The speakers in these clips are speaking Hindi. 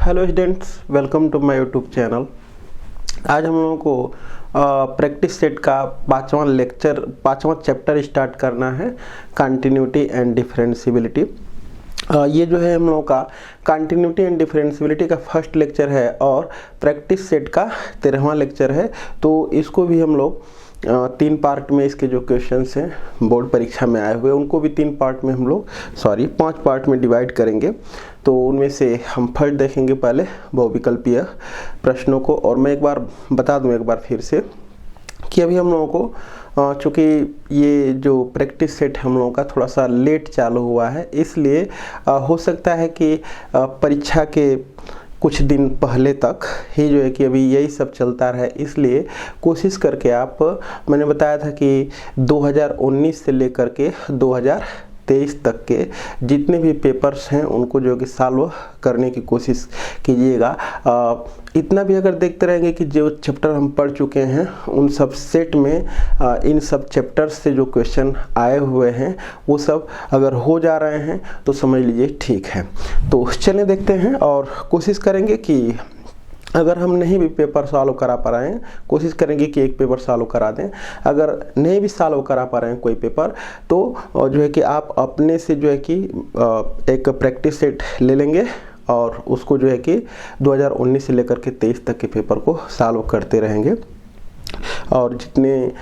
Hello students, welcome to my YouTube channel. आज हम लोगों को प्रैक्टिस सेट का पांचवा चैप्टर स्टार्ट करना है, कंटिन्यूटी एंड डिफरेंशियबिलिटी। ये जो है हम लोगों का कंटिन्यूटी एंड डिफरेंशियबिलिटी का फर्स्ट लेक्चर है और प्रैक्टिस सेट का 13वां लेक्चर है। तो इसको भी हम लोग 3 पार्ट में, इसके जो क्वेश्चंस हैं बोर्ड परीक्षा में आए हुए उनको भी 3 पार्ट में हम लोग 5 पार्ट में डिवाइड करेंगे। तो उनमें से हम फर्स्ट देखेंगे पहले बहुविकल्पीय प्रश्नों को। और मैं एक बार बता दूं एक बार फिर से कि अभी हम लोगों को चूँकि ये जो प्रैक्टिस सेट हम लोगों का थोड़ा सा लेट चालू हुआ है, इसलिए हो सकता है कि परीक्षा के कुछ दिन पहले तक ही जो है कि अभी यही सब चलता रहे। इसलिए कोशिश करके आप, मैंने बताया था कि 2019 से लेकर के 2023 तक के जितने भी पेपर्स हैं उनको जो कि सॉल्व करने की कोशिश कीजिएगा। इतना भी अगर देखते रहेंगे कि जो चैप्टर हम पढ़ चुके हैं उन सब सेट में इन सब चैप्टर्स से जो क्वेश्चन आए हुए हैं वो सब अगर हो जा रहे हैं तो समझ लीजिए ठीक है। तो चलिए देखते हैं और कोशिश करेंगे कि अगर हम नहीं भी पेपर सॉल्व करा पा रहे हैं, कोशिश करेंगे कि एक पेपर सॉल्व करा दें। अगर नहीं भी सॉल्व करा पा रहे हैं कोई पेपर, तो जो है कि आप अपने से जो है कि एक प्रैक्टिस सेट ले लेंगे और उसको जो है कि 2019 से लेकर के 23 तक के पेपर को सॉल्व करते रहेंगे। और जितने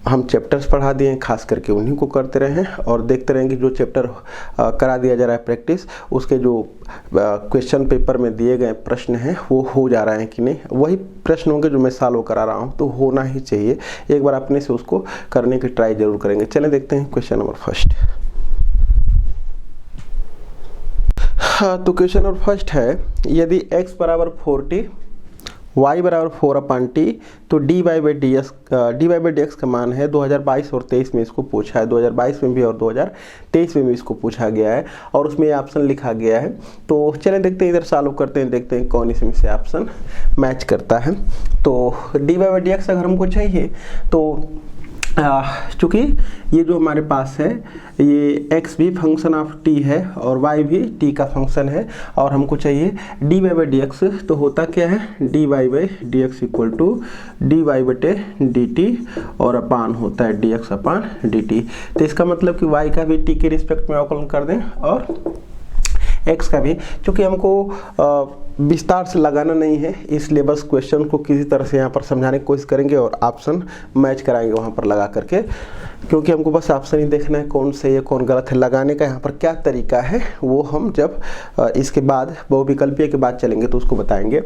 हम चैप्टर्स पढ़ा दिए हैं खास करके उन्हीं को करते रहें और देखते रहेंगे जो चैप्टर करा दिया जा रहा है प्रैक्टिस, उसके जो क्वेश्चन पेपर में दिए गए प्रश्न हैं वो हो जा रहे हैं कि नहीं। वही प्रश्न होंगे जो मैं सॉल्व करा रहा हूँ, तो होना ही चाहिए। एक बार अपने से उसको करने की ट्राई जरूर करेंगे। चलें देखते हैं क्वेश्चन नंबर फर्स्ट। तो क्वेश्चन नंबर फर्स्ट है, यदि x बराबर 4t, y बराबर 4/t, तो dy बाई dx का मान है 2022 और 23 में इसको पूछा है। 2022 में भी और 2023 में भी इसको पूछा गया है और उसमें ऑप्शन लिखा गया है। तो चलें देखते हैं, इधर सॉल्व करते हैं, देखते हैं कौन इसमें से ऑप्शन मैच करता है। तो dy बाई dx अगर हमको चाहिए तो चूँकि ये जो हमारे पास है ये x भी फंक्शन ऑफ t है और y भी t का फंक्शन है और हमको चाहिए dy बाई dx। तो होता क्या है, dy by dx equal to dy बटे dt और अपान होता है dx अपान dt। तो इसका मतलब कि y का भी t के रिस्पेक्ट में अवकलन कर दें और x का भी। चूँकि हमको विस्तार से लगाना नहीं है, इसलिए बस क्वेश्चन को किसी तरह से यहाँ पर समझाने की कोशिश करेंगे और ऑप्शन मैच कराएंगे वहाँ पर लगा करके, क्योंकि हमको बस ऑप्शन ही देखना है कौन सही है कौन गलत है। लगाने का यहाँ पर क्या तरीका है वो हम जब इसके बाद बहुविकल्पीय के बाद चलेंगे तो उसको बताएंगे।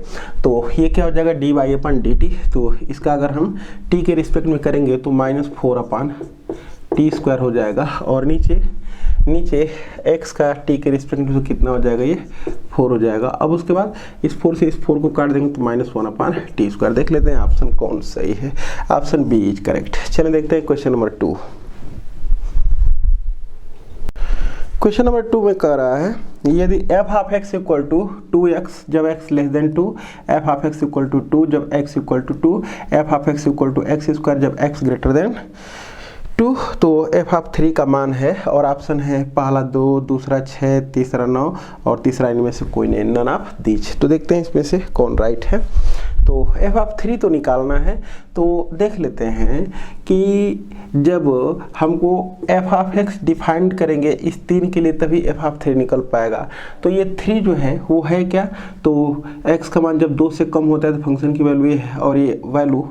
तो ये क्या हो जाएगा, dy अपन dt। तो इसका अगर हम t के रिस्पेक्ट में करेंगे तो -4/t² हो जाएगा और नीचे x का t के रिस्पेक्ट में तो कितना हो जाएगा, ये 4 हो जाएगा। अब उसके बाद इस 4 से इस 4 को काट देंगे तो -1/t²। देख लेते हैं ऑप्शन कौन सही है। Option B is correct. चलिए देखते हैं क्वेश्चन नंबर 2। क्वेश्चन नंबर 2 में कह रहा है, यदि f of x equal to 2x जब x less than 2, f of x equal to 2 जब x equal to 2, f of x equal to x² जब x ग्रेटर देन 2, तो f ऑफ 3 का मान है और ऑप्शन है पहला 2, दूसरा 6, तीसरा 9 और तीसरा इनमें से कोई नहीं, नन ऑफ दीज। तो देखते हैं इसमें से कौन राइट है। तो f ऑफ 3 तो निकालना है, तो देख लेते हैं कि जब हमको f ऑफ x डिफाइंड करेंगे इस 3 के लिए तभी f ऑफ 3 निकल पाएगा। तो ये 3 जो है वो है क्या, तो x का मान जब 2 से कम होता है तो फंक्शन की वैल्यू ये है और ये वैल्यू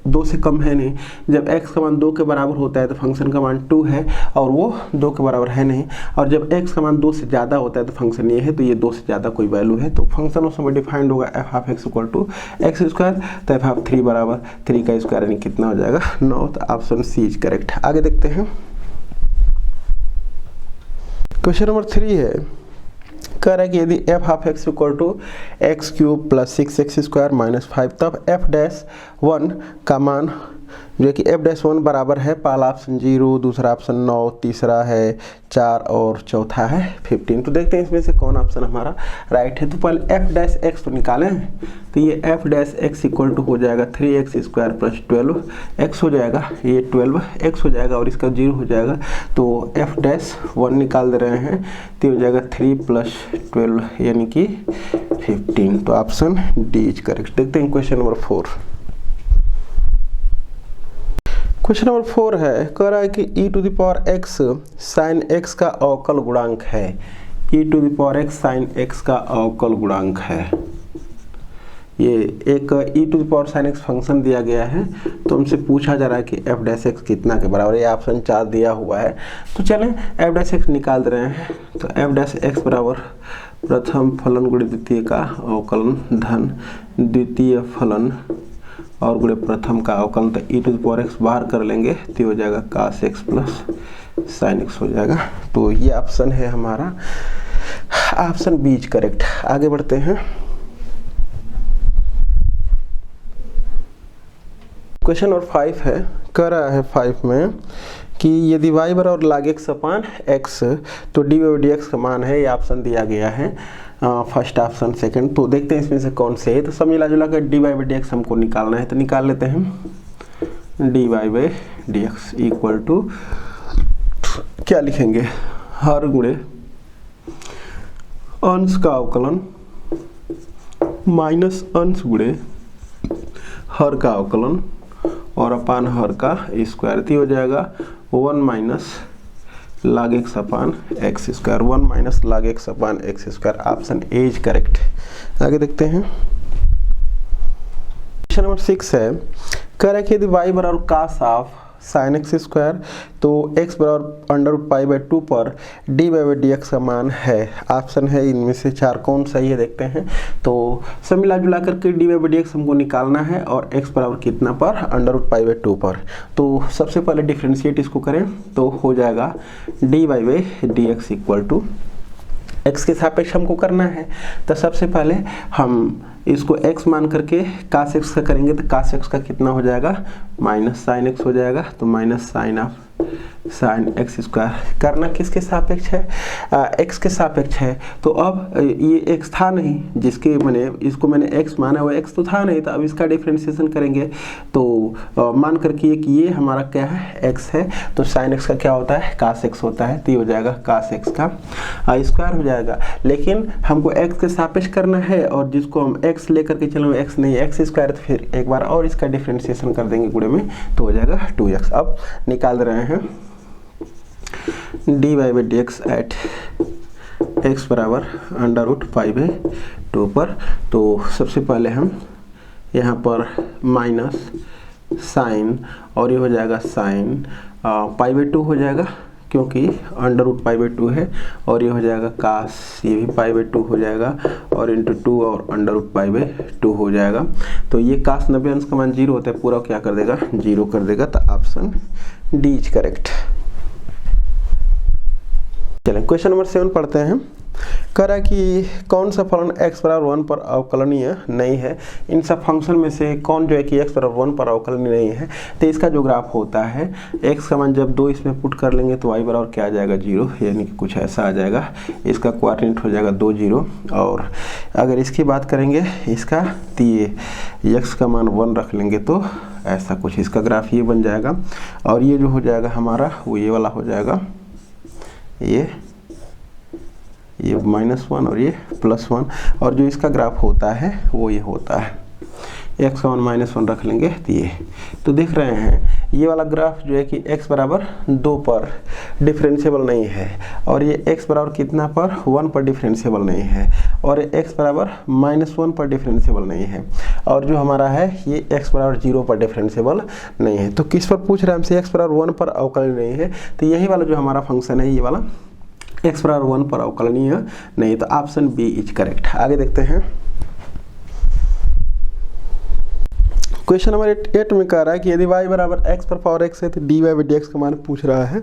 2 से कम है नहीं। जब x का मान 2 के बराबर होता है तो फंक्शन का मान 2 है और वो 2 के बराबर है नहीं। और जब x का मान 2 से ज़्यादा होता है तो फंक्शन ये है, तो ये 2 से ज़्यादा कोई वैल्यू है तो फंक्शन उस समय डिफाइंड होगा f of x equal to x²। तो f ऑफ 3 बराबर 3 का स्क्वायर यानी कितना हो जाएगा, 9। तो ऑप्शन सी इज करेक्ट। आगे देखते हैं क्वेश्चन नंबर 3 है, कह रहा है कि यदि f of x equal to x³ + 6x² - 5, तब f' 1 का मान जो कि f-1 बराबर है पहला ऑप्शन 0, दूसरा ऑप्शन 9, तीसरा है 4 और चौथा है 15। तो देखते हैं इसमें से कौन ऑप्शन हमारा राइट है। तो पहले f-x तो निकालें, तो ये f-x इक्वल टू हो जाएगा 3x स्क्वायर प्लस 12x हो जाएगा, ये 12x हो जाएगा और इसका 0 हो जाएगा। तो f-1 निकाल दे रहे हैं तो हो जाएगा 3 प्लस 12 यानी कि 15। तो ऑप्शन डी इज करेक्ट। देखते हैं क्वेश्चन नंबर 4। क्वेश्चन नंबर 4 है, कह रहा है कि e⁻x sin x का अवकल गुणांक है। e⁻x sin x का अवकल गुणांक है। ये एक e⁻sin x फंक्शन दिया गया है, तो हमसे पूछा जा रहा है कि f'(x) कितना के बराबर है। ये ऑप्शन 4 दिया हुआ है। तो चलें f'(x) निकाल दे रहे हैं। तो f'(x) बराबर प्रथम फलन गुणे द्वितीय का अवकलन धन द्वितीय फलन और गुणे प्रथम का अवकलन। तो e⁻x बाहर कर लेंगे तो हो जाएगा cos x plus sin x हो जाएगा। तो ये ऑप्शन है हमारा, ऑप्शन बी इज करेक्ट। आगे बढ़ते हैं। क्वेश्चन नंबर 5 है, कह रहा है 5 में कि यदि y बराबर log x अपान x तो dy/dx का मान है। ये ऑप्शन दिया गया है, फर्स्ट ऑप्शन सेकंड। तो देखते हैं इसमें से कौन से है। तो सब मिला जुला कर dy/dx हमको निकालना है, तो निकाल लेते हैं। dy/dx इक्वल टू क्या लिखेंगे, हर गुणे अंश का अवकलन माइनस अंश गुणे हर का अवकलन और अपान हर का स्क्वायर। हो जाएगा 1 minus log x upon x square, 1 minus log x upon x square. Option A is correct. आगे देखते हैं। क्वेश्चन नंबर 6 है, कह रहा है कि यदि y बराबर cos of sin x square तो x बराबर √π/2 पर dy/dx का मान है। ऑप्शन है इनमें से 4 कौन सही है देखते हैं। तो सब मिला जुला करके dy/dx हमको निकालना है और x बराबर कितना पर, √π/2 पर। तो सबसे पहले डिफरेंशिएट इसको करें तो हो जाएगा dy/dx इक्वल टू x के सापेक्ष हमको करना है। तो सबसे पहले हम इसको x मान करके cos x का करेंगे तो cos x का कितना हो जाएगा, माइनस sin x हो जाएगा। तो माइनस sin x स्क्वायर करना किसके सापेक्ष है, x के सापेक्ष है। तो अब ये x था नहीं, जिसके मैंने इसको मैंने x माना, वो x तो था नहीं। तो अब इसका डिफरेंशिएशन करेंगे तो मान करके कि ये हमारा क्या है, x है। तो sin x का क्या होता है, cos x होता है। तो ये हो जाएगा cos x का स्क्वायर हो जाएगा। लेकिन हमको x के सापेक्ष करना है और जिसको हम x लेकर के चलो, x नहीं x स्क्वायर, तो फिर एक बार और इसका डिफरेंशिएशन कर देंगे गुणे में तो हो जाएगा 2x। अब निकाल रहे हैं dy/dx एट x बराबर √π/2 पर। तो सबसे पहले हम यहाँ पर माइनस साइन और ये हो जाएगा साइन π/2 हो जाएगा क्योंकि √π/2 है, और ये हो जाएगा cos, ये भी π/2 हो जाएगा और इंटू 2 और √π/2 हो जाएगा। तो ये cos 90 अंश का मान 0 होता है, पूरा क्या कर देगा, 0 कर देगा। तो ऑप्शन डी इज करेक्ट। चलें क्वेश्चन नंबर 7 पढ़ते हैं। कह रहा है कि कौन सा फलन x बराबर 1 पर अवकलनीय नहीं है। इन सब फंक्शन में से कौन जो है कि x बराबर 1 पर अवकलनीय नहीं है। तो इसका जो ग्राफ होता है, x का मान जब 2 इसमें पुट कर लेंगे तो y बराबर क्या आ जाएगा, 0, यानी कि कुछ ऐसा आ जाएगा। इसका कोऑर्डिनेट हो जाएगा 2 0। और अगर इसकी बात करेंगे इसका, तो ये x का मान 1 रख लेंगे तो ऐसा कुछ इसका ग्राफ ये बन जाएगा। और ये जो हो जाएगा हमारा वो ये वाला हो जाएगा, ये -1 और ये +1। और जो इसका ग्राफ होता है वो ये होता है, x का मान -1 रख लेंगे तो ये। तो देख रहे हैं ये वाला ग्राफ जो है कि x बराबर 2 पर डिफरेंशिएबल नहीं है, और ये x बराबर कितना पर, 1 पर डिफरेंशिएबल नहीं है, और x बराबर -1 पर डिफरेंशिएबल नहीं है, और जो हमारा है ये x बराबर 0 पर डिफरेंशिएबल नहीं है। तो किस पर पूछ रहे हैं हमसे, x बराबर 1 पर अवकलनीय नहीं है। तो यही वाला जो हमारा फंक्शन है, ये वाला x बराबर 1 पर अवकलनीय नहीं। तो ऑप्शन बी इज करेक्ट। आगे देखते हैं। क्वेश्चन नंबर 8 में कह रहा है कि यदि y बराबर x पर पावर x है तो dy/dx का मान पूछ रहा है।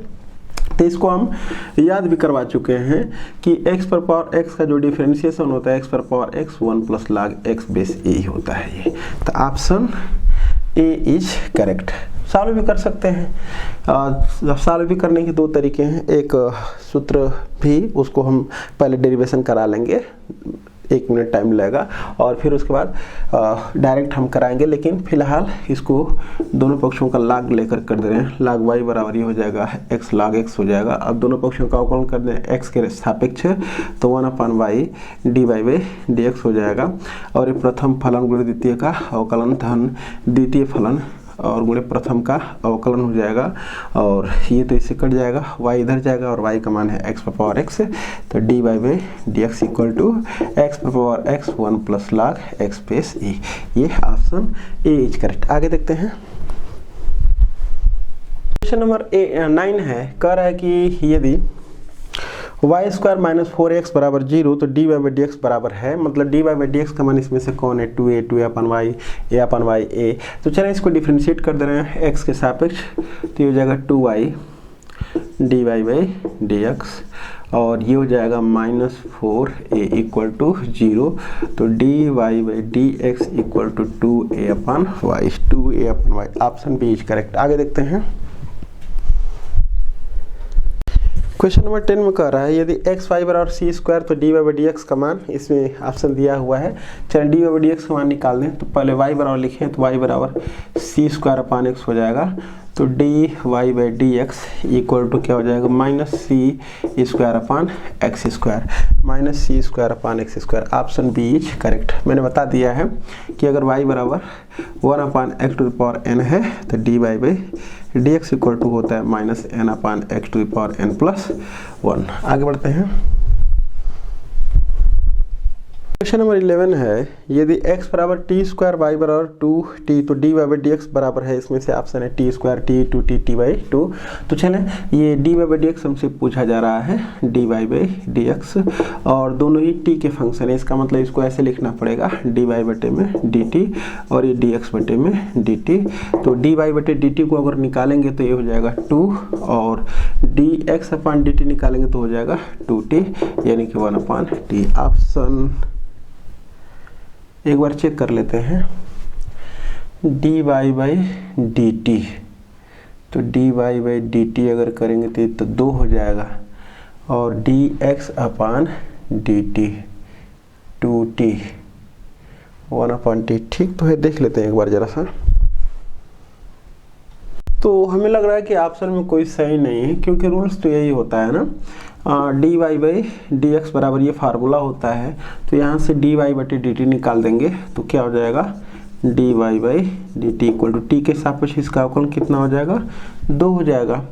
तो इसको हम याद भी करवा चुके हैं कि x पर पावर x का जो डिफरेंशिएशन होता है, x पर power x 1 + log x base a होता है ये। तो option A is correct. Solve भी कर सकते हैं। सॉल्व भी करने के दो तरीके हैं, एक सूत्र भी उसको हम पहले डेरिवेशन करा लेंगे, 1 मिनट टाइम लगेगा, और फिर उसके बाद डायरेक्ट हम कराएंगे, लेकिन फिलहाल इसको दोनों पक्षों का log लेकर कर दे रहे हैं। log y बराबर ये हो जाएगा x log x हो जाएगा। अब दोनों पक्षों का अवकलन कर दें x के सापेक्ष, तो 1/y dy/dx हो जाएगा। और ये प्रथम फलन गुणे द्वितीय का अवकलन धन द्वितीय फलन और गुणे प्रथम का अवकलन हो जाएगा, और ये तो इससे कट जाएगा, y इधर जाएगा और y का मान है x पर पावर x, तो dy/dx इक्वल टू x पर power x 1 plus log x space e। ये ऑप्शन ए इज करेक्ट। आगे देखते हैं। क्वेश्चन नंबर 9 है, कह रहा है कि यदि y स्क्वायर माइनस 4x बराबर 0 तो dy/dx बराबर है, मतलब dy/dx का मान इसमें से कौन है, 2a/y a/y a। तो चलिए इसको डिफ्रेंशिएट कर दे रहे हैं x के सापेक्ष, तो ये हो जाएगा 2y dy/dx, और ये हो जाएगा -4a इक्वल टू 0, तो dy/dx equal to 2a/y। Option B is correct. आगे देखते हैं। क्वेश्चन नंबर 10 में कह रहा है यदि x y बराबर c स्क्वायर तो dy/dx का मान, इसमें ऑप्शन दिया हुआ है। चलिए dy/dx का मान निकाल दें, तो पहले y बराबर लिखें, तो y बराबर c स्क्वायर अपान x हो जाएगा, तो dy/dx इक्वल टू क्या हो जाएगा, -c square upon x square, -c square upon x square. Option B is correct. मैंने बता दिया है कि अगर y बराबर 1/x⁴n है तो dy/dx इक्वल टू होता है -n/x⁴n+1। आगे बढ़ते हैं। क्वेश्चन नंबर 11 है यदि x बराबर t स्क्वायर y बराबर 2t तो dy/dx बराबर है, इसमें से ऑप्शन है t square t 2t t/2। तो चलें, ये dy/dx हमसे पूछा जा रहा है, dy/dx, और दोनों ही t के फंक्शन है, इसका मतलब इसको ऐसे लिखना पड़ेगा dy/dt और ये dx/में dt। तो dy/dt को अगर निकालेंगे तो ये हो जाएगा 2, और dx/dt निकालेंगे तो हो जाएगा 2t, यानी कि 1/t। ऑप्शन एक बार चेक कर लेते हैं, dy/dt, तो dy/dt अगर करेंगे तो 2 हो जाएगा, और dx/dt 2t 1/t। ठीक तो है, देख लेते हैं एक बार जरा सा। तो हमें लग रहा है कि ऑप्शन में कोई सही नहीं है, क्योंकि रूल्स तो यही होता है ना, dy/dx बराबर ये फार्मूला होता है, तो यहाँ से dy/dt निकाल देंगे तो क्या हो जाएगा, dy/dt इक्वल टू t के सापेक्ष इसका अवकलन कितना हो जाएगा, 2 हो जाएगा,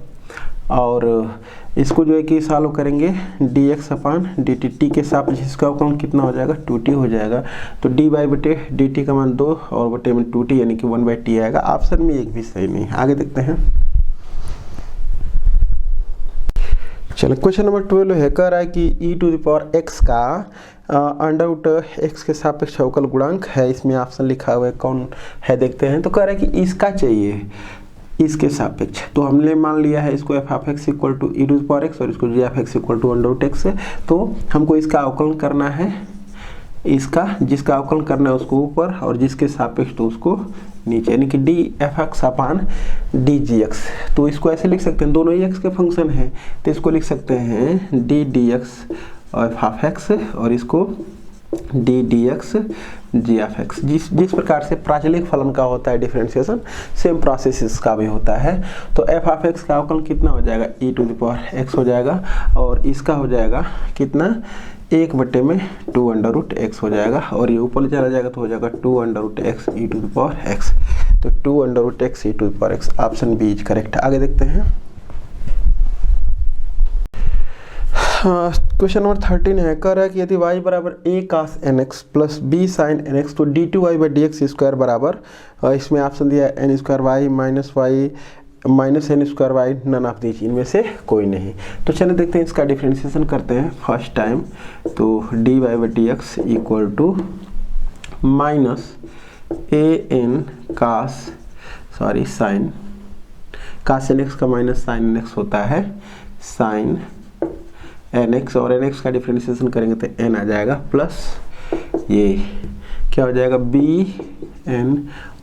और इसको जो है कि सॉल्व करेंगे dx/dt, t के सापेक्ष इसका अवकलन कितना हो जाएगा, 2t हो जाएगा, तो dy/dt का मान 2 और बटे में 2t यानी कि 1/t आएगा। ऑप्शन में एक भी सही नहीं है। आगे देखते हैं। चलो क्वेश्चन नंबर 12 है, कह रहा है कि e⁻x का √x के सापेक्ष अवकल गुणांक है, इसमें ऑप्शन लिखा हुआ है, कौन है देखते हैं। तो कह रहा है कि इसका चाहिए इसके सापेक्ष, तो हमने मान लिया है इसको f(x) इक्वल टू e⁻x और इसको g(x) इक्वल टू √x, तो हमको इसका अवकलन करना है, इसका जिसका अवकलन करना है उसको ऊपर और जिसके सापेक्ष तो उसको नीचे, यानी कि df(x/dgx। तो इसको ऐसे लिख सकते हैं, दोनों ही x के फंक्शन हैं, तो इसको लिख सकते हैं ddx और f(x) और इसको ddx g(x). जिस प्रकार से प्राचलिक फलन का होता है डिफरेंशिएशन, सेम प्रोसेस इसका भी होता है। तो f(x) का अवकलन कितना हो जाएगा, e⁻x हो जाएगा, और इसका हो जाएगा कितना, 1/2√x हो जाएगा, और ये ऊपर चला जाएगा तो हो जाएगा 2√x e⁻x, तो 2√x e⁻x। Option B is correct. आगे देखते हैं। क्वेश्चन नंबर 13 है, कह रहा है कि यदि y बराबर a cos nx plus b sin nx तो d2y/dx स्क्वायर बराबर, इसमें ऑप्शन दिया है n square y minus n square y, none of these, इनमें से कोई नहीं। तो चलिए देखते हैं, इसका डिफरेंशिएशन करते हैं फर्स्ट टाइम। तो dy/dx equal to -an sin nx का माइनस sin nx होता है sin nx, और nx का डिफरेंशिएशन करेंगे तो n आ जाएगा, प्लस ये क्या हो जाएगा bn,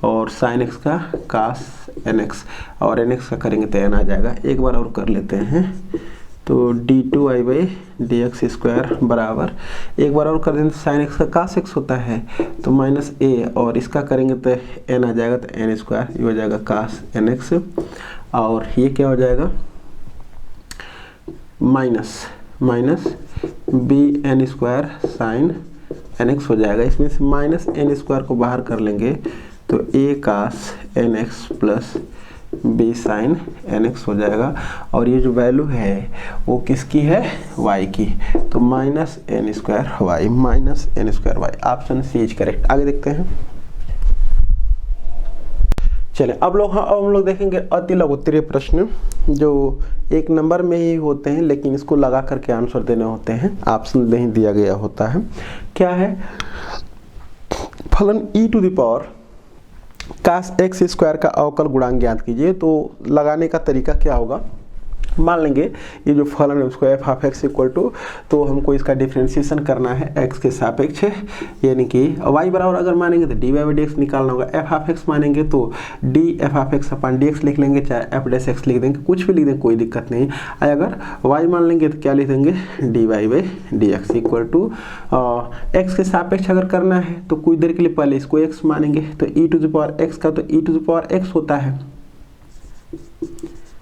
और साइन एक्स का कास एन एक्स, और एन एक्स का करेंगे तो एन आ जाएगा। एक बार और कर लेते हैं, तो d2i/dx² बराबर, एक बार और कर देंगे तो साइन एक्स का कास एक्स होता है तो माइनस ए, और इसका करेंगे तो एन आ जाएगा, तो एन स्क्वायर, ये हो जाएगा कास एन एक्स, और ये क्या हो जाएगा minus b n square sine n x हो जाएगा। इसमें से माइनस एन स्क्वायर को बाहर कर लेंगे तो a cos n x plus b sine n x हो जाएगा, और ये जो वैल्यू है वो किसकी है, y की, तो minus n square y, minus n square y, option C is correct. आगे देखते हैं। चलिए अब हम लोग देखेंगे अति लघुत्तरीय प्रश्न जो एक नंबर में ही होते हैं, लेकिन इसको लगा करके आंसर देने होते हैं, ऑप्शन नहीं दिया गया होता है। क्या है, फलन e to the power cos x square का अवकल गुणांक ज्ञात कीजिए। तो लगाने का तरीका क्या होगा, मान लेंगे ये जो फलन है उसको f of x equal to, तो हमको इसका डिफ्रेंशिएशन करना है एक्स के सापेक्ष, यानी कि वाई बराबर अगर मानेंगे तो d y by d x निकालना होगा, एफ ऑफ एक्स मानेंगे तो डी एफ ऑफ एक्स अपन डी एक्स लिख लेंगे, चाहे एफ डैश एक्स लिख देंगे, कुछ भी लिख देंगे, कोई दिक्कत नहीं। अगर वाई मान लेंगे तो क्या लिख देंगे, d y by d x equal to, x के सापेक्ष अगर करना है तो कुछ देर के लिए पहले इसको एक्स मानेंगे, तो ई टू द पावर एक्स का तो ई टू द पावर एक्स होता है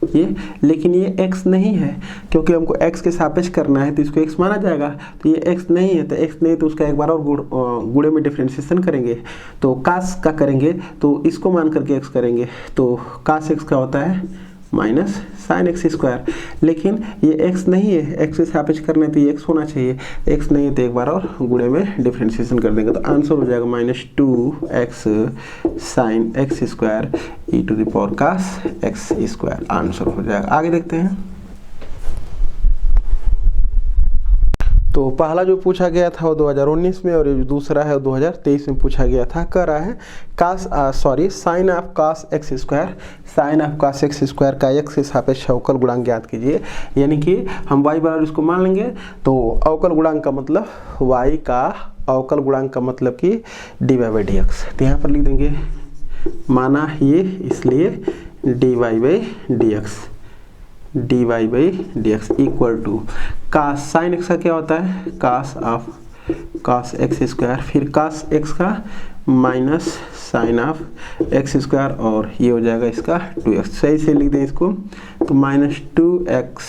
ये, लेकिन ये x नहीं है क्योंकि हमको x के सापेक्ष करना है तो इसको x माना जाएगा, तो ये x नहीं है, तो x नहीं तो उसका एक बार और गुणे में डिफरेंशिएशन करेंगे, तो कास का करेंगे तो इसको मान करके x करेंगे, तो कास x का होता है माइनस साइन एक्स स्क्वायर, लेकिन ये x नहीं है, x के सापेक्ष करना है तो ये x होना चाहिए, x नहीं है तो एक बार और गुणे में डिफरेंशिएशन कर देंगे, तो आंसर हो जाएगा -2x sine x square e to the power cos x square, answer हो जाएगा। आगे देखते हैं। तो पहला जो पूछा गया था वो 2019 में, और ये जो दूसरा है वो 2023 में पूछा गया था। कह रहा है sine of cos x square, sine of cos x square का एक्स के सापेक्ष अवकल गुणांक ज्ञात कीजिए, यानी कि हम y बराबर इसको मान लेंगे, तो अवकल गुणांक का मतलब y का अवकल गुणांक का मतलब कि d y by d x, तो यहाँ पर लिख देंगे माना ये इसलिए d y by d x, d y by d x equal to cos sine x का क्या होता है, cos of cos x square, फिर कास एक्स का minus sine of x square, और ये हो जाएगा इसका 2x, सही से लिख दें इसको, तो -2x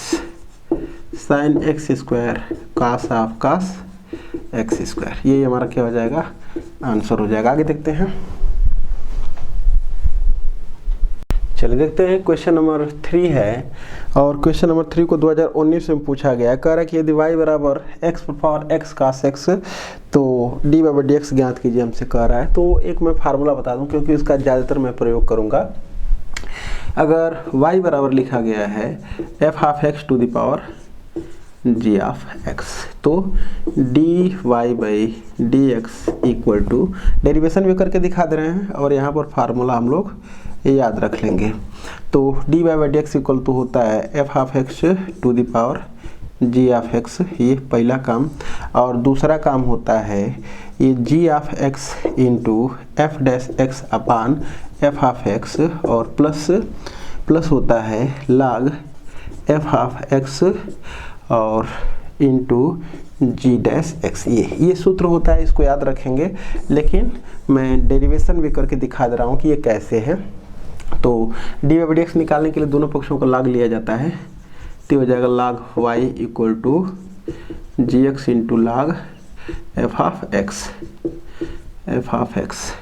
sine x square cos of cos x square, ये हमारा क्या हो जाएगा, आंसर हो जाएगा। आगे देखते हैं। चलिए देखते हैं, क्वेश्चन नंबर 3 है, और क्वेश्चन नंबर 3 को 2019 में पूछा गया। कह रहा है कि यदि y बराबर x power x cos x, तो d y by d x ज्ञात कीजिए हमसे कह रहा है। तो एक मैं फार्मूला बता दूं क्योंकि इसका ज़्यादातर मैं प्रयोग करूंगा। अगर y बराबर लिखा गया है f of x to the power g of x, तो d y by d x equal to, derivation भी करके दिखा दे रहे हैं और यहाँ पर फार्मूला हम लोग याद रख लेंगे। तो d y by d x equal to होता है f of x to the power g of x, ये पहला काम, और दूसरा काम होता है ये g of x into f dash x upon f of x, और प्लस होता है log एफ ऑफ एक्स और इंटू जी डैश एक्स, ये सूत्र होता है, इसको याद रखेंगे। लेकिन मैं डेरिवेशन भी करके दिखा दे रहा हूँ कि ये कैसे है। तो d y by d x निकालने के लिए दोनों पक्षों का log लिया जाता है, तो हो जाएगा log y equal to g x into log f of x,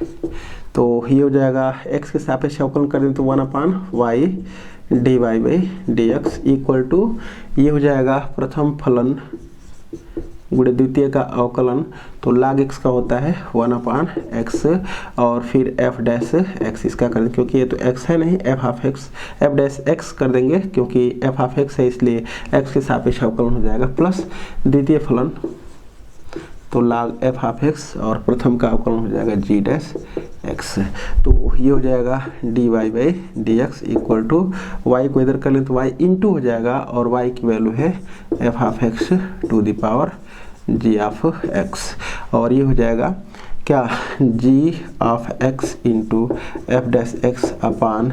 तो ये हो जाएगा x के सापेक्ष अवकलन कर दें तो 1/y d y by d x equal to, ये हो जाएगा प्रथम फलन गुणे द्वितीय का अवकलन, तो log x का होता है 1/x, और फिर f डैश x इसका कर देंगे क्योंकि ये तो x है नहीं, f of x f dash x कर देंगे क्योंकि f ऑफ x है इसलिए x के सापेक्ष अवकलन हो जाएगा, प्लस द्वितीय फलन तो log f ऑफ x, और प्रथम का अवकलन हो जाएगा g डैश x, तो ये हो जाएगा d y by d x equal to y को इधर कर लें तो y इंटू हो जाएगा, और y की वैल्यू है f of x to the power g of x, और ये हो जाएगा क्या g of x into f dash x upon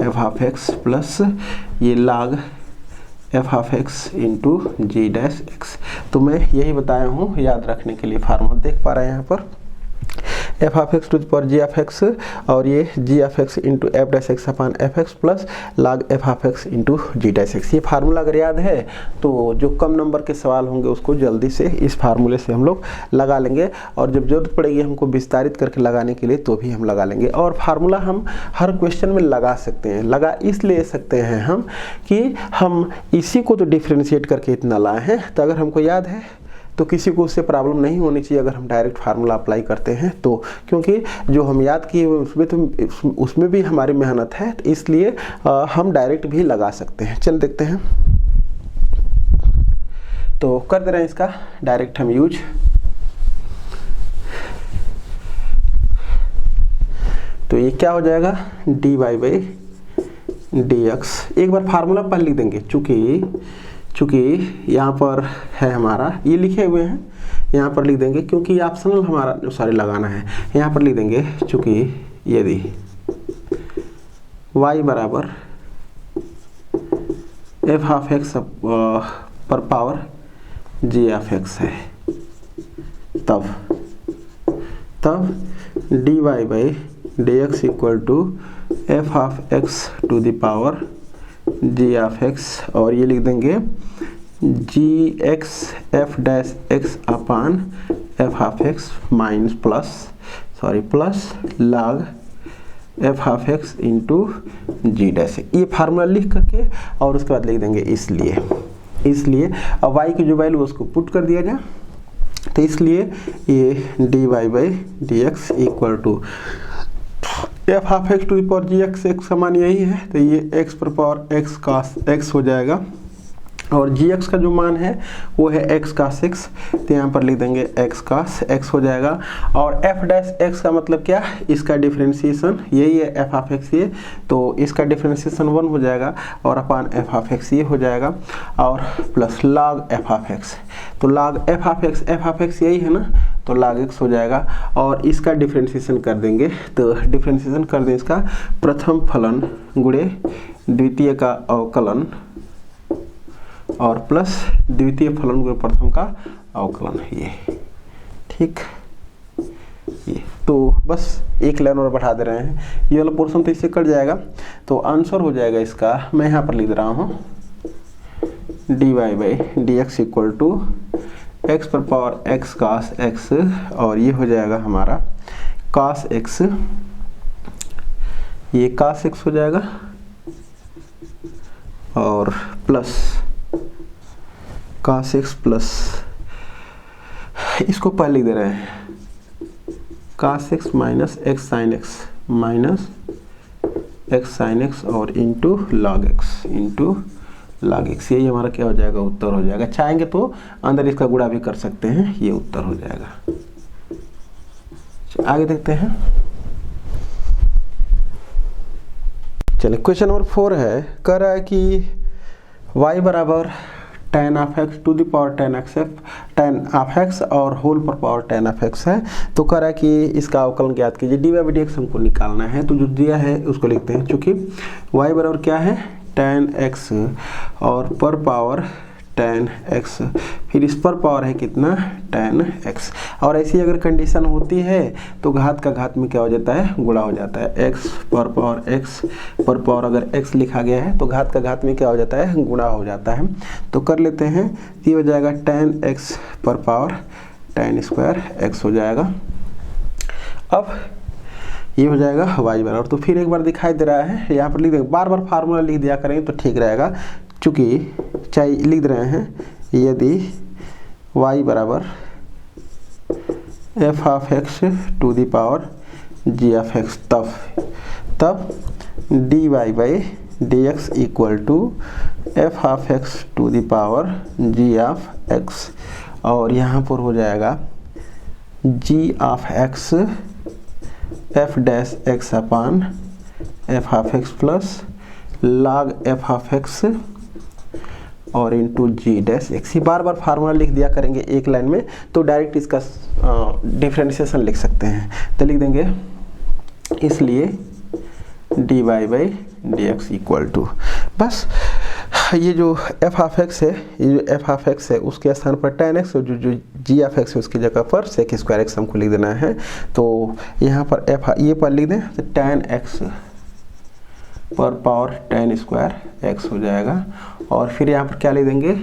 f of x plus ये log f of x into g dash x. तो मैं यही बताया हूँ, याद रखने के लिए फार्मूला देख पा रहे हैं यहाँ पर f of x to the power g of x और ये g of x into f dash x upon f x plus log f of x into g dash x. ये फार्मूला अगर याद है तो जो कम नंबर के सवाल होंगे उसको जल्दी से इस फार्मूले से हम लोग लगा लेंगे, और जब जरूरत पड़ेगी हमको विस्तारित करके लगाने के लिए तो भी हम लगा लेंगे। और फार्मूला हम हर क्वेश्चन में लगा सकते हैं, लगा इसलिए सकते हैं हम कि हम इसी को तो डिफ्रेंशिएट करके इतना लाए हैं, तो अगर हमको याद है तो किसी को उससे प्रॉब्लम नहीं होनी चाहिए अगर हम डायरेक्ट फार्मूला अप्लाई करते हैं तो, क्योंकि जो हम याद किए उसमें तो उसमें भी हमारी मेहनत है, तो इसलिए हम डायरेक्ट भी लगा सकते हैं। चल देखते हैं, तो कर दे रहे हैं इसका डायरेक्ट हम यूज। तो ये क्या हो जाएगा dy बाई dx। एक बार फार्मूला पर लिख देंगे, चूँकि यहाँ पर है हमारा ये लिखे हुए हैं, यहाँ पर लिख देंगे क्योंकि ऑप्शनल हमारा सॉरी लगाना है, यहाँ पर लिख देंगे चूँकि यदि y बराबर एफ ऑफ एक्स पर पावर जी ऑफ एक्स है, तब dy by d x equal to f of x to the power g of x, और ये लिख देंगे g x f dash x upon f of x minus plus log f of x into g dash. ये फार्मूला लिख करके और उसके बाद लिख देंगे इसलिए अब y की जो वैल्यू उसको पुट कर दिया जाए, तो इसलिए ये dy by d x equal to f of x to the power g x, x का मान यही है, तो ये एक्स पर पावर एक्स कास एक्स हो जाएगा, और जी एक्स का जो मान है वो है एक्स कास एक्स, तो यहाँ पर लिख देंगे एक्स कास एक्स हो जाएगा। और एफ डैश एक्स का मतलब क्या, इसका डिफ्रेंशिएशन यही है एफ ऑफ एक्स ये, तो इसका डिफ्रेंशिएशन 1 हो जाएगा और अपान एफ ऑफ एक्स ये हो जाएगा, और plus log f of x, तो log एफ ऑफ एक्स यही है ना, तो log x हो जाएगा, और इसका डिफ्रेंशिएशन कर देंगे, तो डिफ्रेंशिएशन कर दें इसका प्रथम फलन गुणे द्वितीय का अवकलन और प्लस द्वितीय फलन गुणे प्रथम का अवकलन, ये ठीक। ये तो बस एक लाइन और बढ़ा दे रहे हैं, ये वाला पोर्शन तो इससे कट जाएगा, तो आंसर हो जाएगा इसका, मैं यहाँ पर लिख रहा हूँ dy by d x equal to x पर पावर एक्स कास एक्स, और ये हो जाएगा हमारा कास एक्स, ये कास एक्स हो जाएगा, और प्लस कास एक्स प्लस इसको पहले लिख दे रहे हैं cos x minus x sine x minus x sine x और इंटू लॉग एक्स, यही हमारा क्या हो जाएगा उत्तर हो जाएगा। चाहेंगे तो अंदर इसका गुणा भी कर सकते हैं, ये उत्तर हो जाएगा। आगे देखते हैं, चलिए क्वेश्चन नंबर 4 है, कह रहा है कि y बराबर tan of x to the power tan of x और होल पर पावर tan ऑफ एक्स है, तो कह रहा है कि इसका अवकलन ज्ञात कीजिए। डी बाई डी एक्स हमको निकालना है, तो जो दिया है उसको लिखते हैं, चूंकि y बराबर क्या है tan x और पर पावर tan x, फिर इस पर पावर है कितना tan x, और ऐसी अगर कंडीशन होती है तो घात का घात में क्या हो जाता है गुणा हो जाता है, x पर पावर अगर x लिखा गया है तो घात का घात में क्या हो जाता है गुणा हो जाता है। तो कर लेते हैं, ये हो जाएगा tan x पर पावर tan स्क्वायर x हो जाएगा। अब ये हो जाएगा y बराबर, तो फिर एक बार दिखाई दे रहा है यहाँ पर लिख देंगे, बार बार फार्मूला लिख दिया करेंगे तो ठीक रहेगा, चूँकि चाहे लिख रहे हैं यदि y बराबर f of x to the power g of x, तब dy by d x equal to f of x to the power g of x, और यहाँ पर हो जाएगा g of x f dash x upon f of x plus log f of x और इंटू जी डैश एक्स। बार बार फार्मूला लिख दिया करेंगे एक लाइन में तो डायरेक्ट इसका डिफ्रेंशिएशन लिख सकते हैं। तो लिख देंगे इसलिए dy by d x equal to, बस ये जो एफ ऑफ एक्स है, ये जो एफ ऑफ एक्स है उसके स्थान पर tan x और जो जी ऑफ एक्स है उसकी जगह पर सेक स्क्वायर एक्स हमको लिख देना है। तो यहाँ पर एफ ये पर लिख दें तो tan x पर पावर tan स्क्वायर एक्स हो जाएगा। और फिर यहाँ पर क्या लिख देंगे,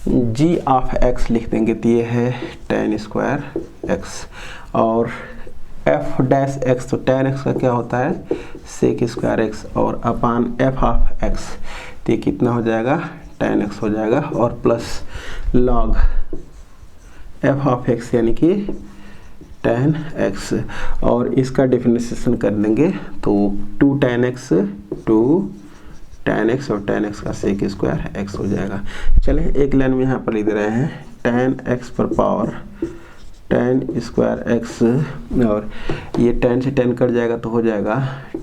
जी ऑफ एक्स लिख देंगे, तो ये है tan स्क्वायर एक्स। और एफ डैश एक्स, तो tan x का क्या होता है सेक स्क्वायर एक्स, और अपान एफ ऑफ एक्स, तो ये कितना हो जाएगा tan x हो जाएगा, और plus log F of x यानी कि tan x, और इसका डिफरेंशिएशन कर देंगे तो 2 tan x और tan x का सेक स्क्वायर x हो जाएगा। चलें एक लाइन में यहाँ पर लिख दे रहे हैं tan x पर पावर tan स्क्वायर x, और ये tan से tan कट जाएगा तो हो जाएगा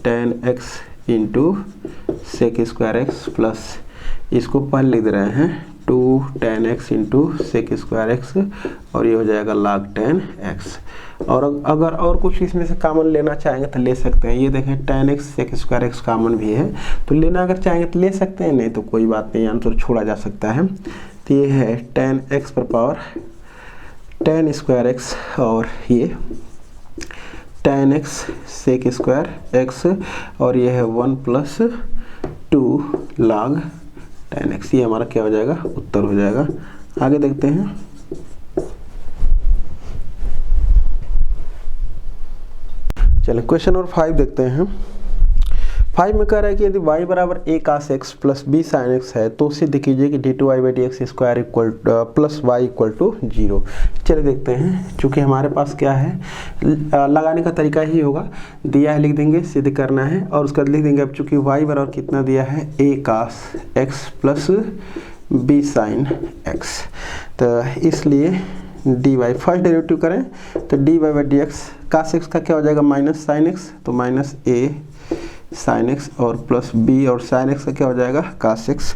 tan x into sec square x, plus इसको पहले लिख दे रहे हैं 2 tan x into sec square x, और ये हो जाएगा log tan x। और अगर और कुछ इसमें से कॉमन लेना चाहेंगे तो ले सकते हैं। ये देखें tan x sec square x common भी है, तो लेना अगर चाहेंगे तो ले सकते हैं, नहीं तो कोई बात नहीं, आंसर छोड़ा जा सकता है। तो ये है tan x पर पावर tan स्क्वायर एक्स, और ये tan x sec square x, और ये है 1 प्लस 2 log tan x। ये हमारा क्या हो जाएगा, उत्तर हो जाएगा। आगे देखते हैं। चलिए क्वेश्चन नंबर 5 देखते हैं। 5 में कह रहा है कि यदि y बराबर a cos x plus b sin x है तो सिद्ध कीजिए कि d2y by d x square equal plus y equal to 0। चलिए देखते हैं। चूँकि हमारे पास क्या है, लगाने का तरीका ही होगा, दिया है लिख देंगे, सिद्ध करना है, और उसके बाद लिख देंगे। अब चूँकि y बराबर कितना दिया है a cos x plus b sin x, तो इसलिए dy फर्स्ट डेरिवेटिव करें तो dy by d x cos x का क्या हो जाएगा माइनस sin x, तो माइनस a sin x, और प्लस b, और sin x का क्या हो जाएगा cos x।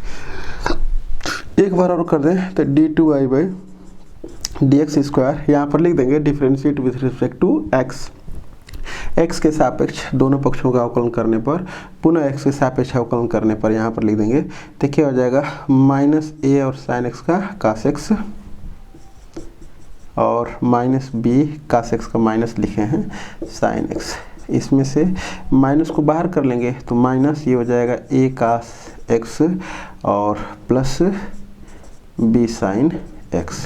एक बार और कर दें तो d2y by d x square, यहाँ पर लिख देंगे differentiate with respect to x। x के सापेक्ष दोनों पक्षों का अवकलन करने पर, पुनः x के सापेक्ष अवकलन करने पर यहाँ पर लिख देंगे तो क्या हो जाएगा माइनस a और sin x का cos x, और माइनस b cos x का माइनस लिखे हैं sin x। इसमें से माइनस को बाहर कर लेंगे तो माइनस ये हो जाएगा a cos x और प्लस b sin x,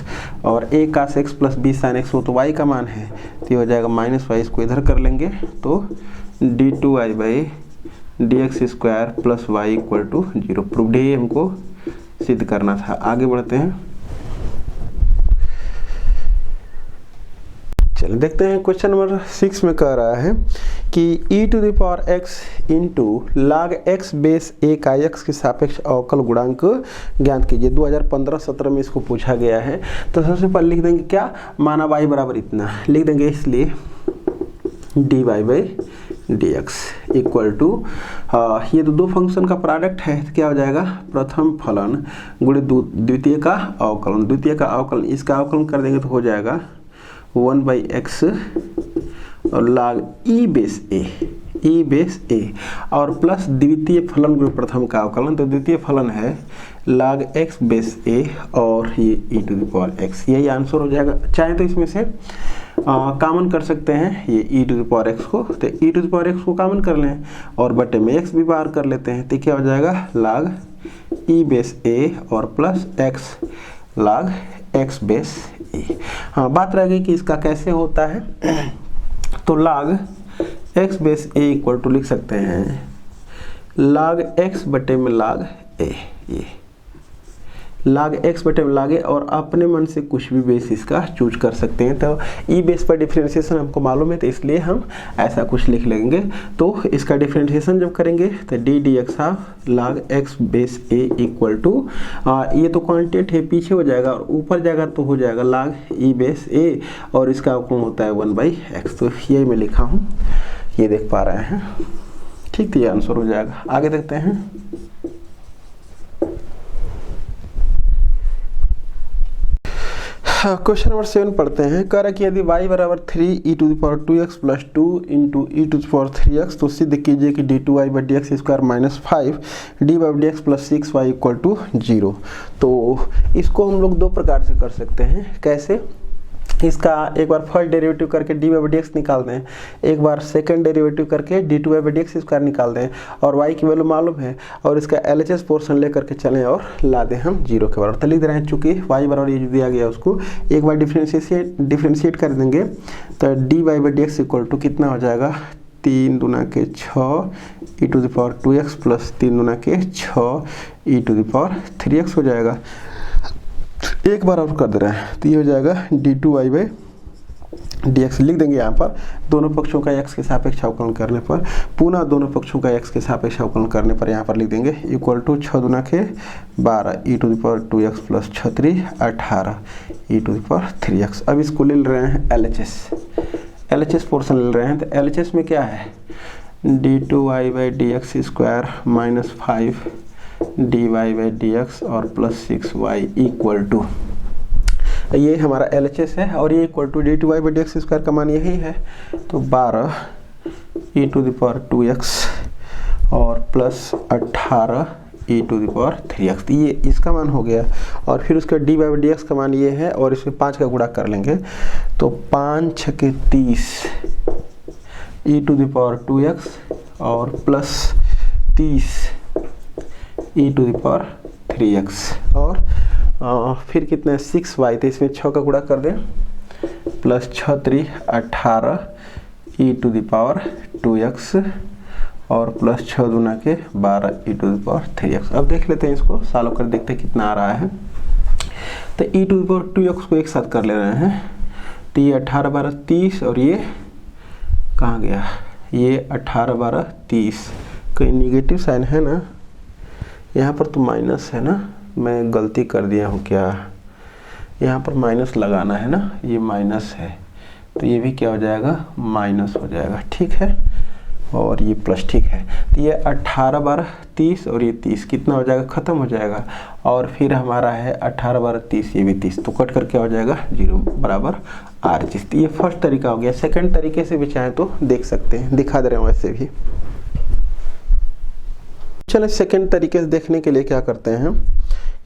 और a cos x plus b sin x वो तो y का मान है, तो ये हो जाएगा माइनस y। इसको इधर कर लेंगे तो d2y by d x square plus y equal to 0। Proved है, हमको सिद्ध करना था। आगे बढ़ते हैं। चलिए देखते हैं। क्वेश्चन नंबर 6 में कह रहा है कि e to the power x into log x base a का x के सापेक्ष अवकल गुणांक ज्ञात कीजिए। 2015-17 में इसको पूछा गया है। तो सबसे पहले लिख देंगे क्या, माना y बराबर इतना लिख देंगे, इसलिए dy by d x equal to, ये तो दो फंक्शन का प्रोडक्ट है, तो क्या हो जाएगा प्रथम फलन गुणित द्वितीय का अवकलन। द्वितीय का अवकलन, इसका अवकलन कर देंगे तो हो जाएगा 1 बाई एक्स और log e बेस a, और प्लस द्वितीय फलन गुणित प्रथम का अवकलन। तो द्वितीय फलन है log x बेस a और ये e to the power x, यही आंसर हो जाएगा। चाहे तो इसमें से कॉमन कर सकते हैं ये e to the power x को, तो e to the power x को कॉमन कर लें और बटे में x भी बाहर कर लेते हैं, तो क्या हो जाएगा log e बेस a और plus x log x base a। हाँ, बात रह गई कि इसका कैसे होता है, तो log x base a equal to लिख सकते हैं log x बटे में log a, ये log x बटे में log a, और अपने मन से कुछ भी बेस इसका चूज कर सकते हैं। तो ई बेस पर डिफरेंशिएशन हमको मालूम है, तो इसलिए हम ऐसा कुछ लिख लेंगे। तो इसका डिफरेंशिएशन जब करेंगे तो d d x of log x base a equal to, ये तो क्वांटिटी है पीछे हो जाएगा और ऊपर जाएगा तो हो जाएगा log e बेस a, और इसका अवकलन होता है 1 बाई एक्स। तो ये मैं लिखा हूँ, ये देख पा रहे हैं, ठीक, तो ये आंसर हो जाएगा। आगे देखते हैं। क्वेश्चन नंबर 7 पढ़ते हैं। कह रहा है कि यदि y बराबर 3e⁴ प्लस 2 इंटू e⁴ तो सिद्ध कीजिए कि d2y/dx² minus 5 dy/dx plus 6y equal to 0। तो इसको हम लोग दो प्रकार से कर सकते हैं। कैसे? इसका एक बार फर्स्ट डेरिवेटिव करके dy/dx निकाल दें, एक बार सेकंड डेरिवेटिव करके d2y/dx² निकाल दें, और y की वैल्यू मालूम है और इसका LHS पोर्शन लेकर के चलें और ला दें हम 0 के बराबर। तो लिख रहे हैं, चूंकि y बराबर ये दिया गया उसको एक बार डिफ्रेंशिएट कर देंगे तो dy/dx इक्वल टू कितना हो जाएगा, 3 दूना के 6 e⁴ प्लस 3 दूना के 6 e⁴ हो जाएगा। एक बार और कर दे रहे हैं तो ये हो जाएगा d2y/dx। लिख देंगे यहाँ पर दोनों पक्षों का x के सापेक्ष अवकलन करने पर, पुनः दोनों पक्षों का x के सापेक्ष अवकलन करने पर यहाँ पर लिख देंगे इक्वल टू 6 दूना के 12 e⁴ प्लस 6 3 18 e⁴। अब इसको ले रहे हैं LHS पोर्शन ले रहे हैं। तो LHS में क्या है, d2y/dx² माइनस 5 dy/dx और प्लस 6y इक्वल टू, ये हमारा LHS है और ये इक्वल टू d2y/dx² का मान यही है। तो 12 e⁴ और प्लस 18 e⁴। ये इसका मान हो गया और फिर उसका dy/dx का मान ये है और इसमें 5 का गुणा कर लेंगे तो 5 × 6 = 30 e⁴ और प्लस 30 e⁴ और फिर कितना है 6y, तो इसमें 6 का गुणा कर दें प्लस 6 3 18 e⁴ और प्लस 6 दूना के 12 e⁴। अब देख लेते हैं, इसको सॉल्व कर देखते हैं कितना आ रहा है। तो e⁴ को एक साथ कर ले रहे हैं तो ये 18 12 30 और ये कहाँ गया, ये 18 12 30, कहीं निगेटिव साइन है ना, यहाँ पर तो माइनस है ना, मैं गलती कर दिया हूँ क्या, यहाँ पर माइनस लगाना है ना, ये माइनस है तो ये भी क्या हो जाएगा, माइनस हो जाएगा। ठीक है, और ये प्लस। ठीक है, तो ये 18 12 30 और ये 30 कितना हो जाएगा, ख़त्म हो जाएगा। और फिर हमारा है 18 12 30, ये भी 30, तो कट करके हो जाएगा 0 बराबर RHS। तो ये फर्स्ट तरीका हो गया। सेकंड तरीके से भी चाहें तो देख सकते हैं, दिखा दे रहे हैं वैसे भी। चलो सेकंड तरीके से देखने के लिए क्या करते हैं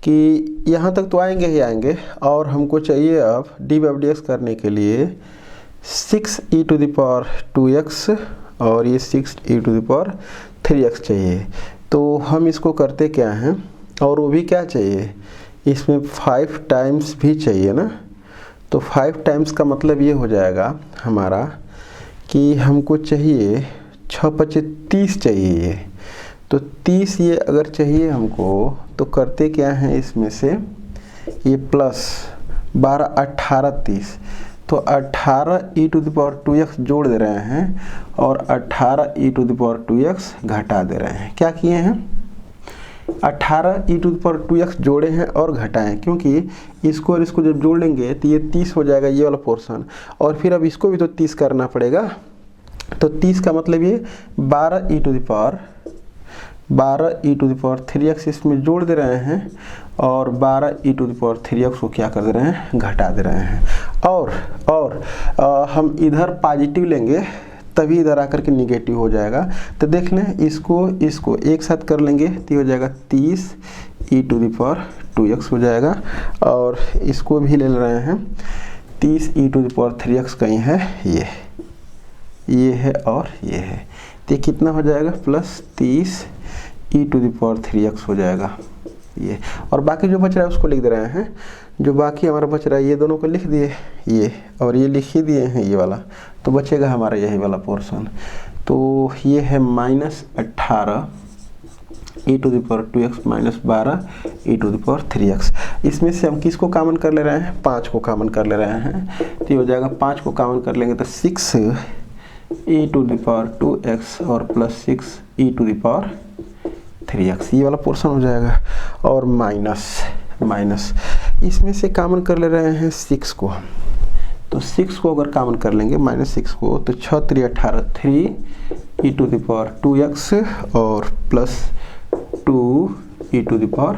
कि यहाँ तक तो आएंगे ही आएंगे और हमको चाहिए अब dy/dx करने के लिए 6 e⁴ और ये 6 e⁴ चाहिए। तो हम इसको करते क्या हैं, और वो भी क्या चाहिए, इसमें 5 टाइम्स भी चाहिए ना। तो 5 टाइम्स का मतलब ये हो जाएगा हमारा कि हमको चाहिए 6 × 5 = 30 चाहिए ये। तो 30 ये अगर चाहिए हमको तो करते क्या हैं, इसमें से ये प्लस 12 18 30, तो 18 e⁴ जोड़ दे रहे हैं और 18 e⁴ घटा दे रहे हैं। क्या किए हैं, 18 e⁴ जोड़े हैं और घटाएं, क्योंकि इसको और इसको जब जोड़ लेंगे तो ये 30 हो जाएगा ये वाला पोर्शन, और फिर अब इसको भी तो 30 करना पड़ेगा। तो 30 का मतलब ये 12 e⁴ इसमें जोड़ दे रहे हैं और 12 e⁴ को क्या कर दे रहे हैं, घटा दे रहे हैं। और हम इधर पॉजिटिव लेंगे तभी इधर आकर के निगेटिव हो जाएगा। तो देख लें, इसको एक साथ कर लेंगे तो हो जाएगा 30 e⁴ हो जाएगा, और इसको भी ले रहे हैं 30 e⁴ कहीं है, ये है और ये है, तो ये कितना हो जाएगा, प्लस 30 e⁴ हो जाएगा ये। और बाकी जो बच रहा है उसको लिख दे रहे हैं, जो बाकी हमारा बच रहा है ये दोनों को लिख दिए, ये और ये लिख ही दिए हैं ये वाला, तो बचेगा हमारा यही वाला पोर्शन। तो ये है -18 e⁴ माइनस 12 e⁴। इसमें से हम किसको कॉमन कर ले रहे हैं, 5 को कॉमन कर ले रहे हैं। तो ये हो जाएगा 5 को कॉमन कर लेंगे तो 6 e⁴ और प्लस 6 e⁴ ये वाला पोर्शन हो जाएगा। और माइनस इसमें से कॉमन कर ले रहे हैं 6 को, तो 6 को अगर कॉमन कर लेंगे -6 को तो 6 3 18 3 e⁴ और प्लस 2 e⁴।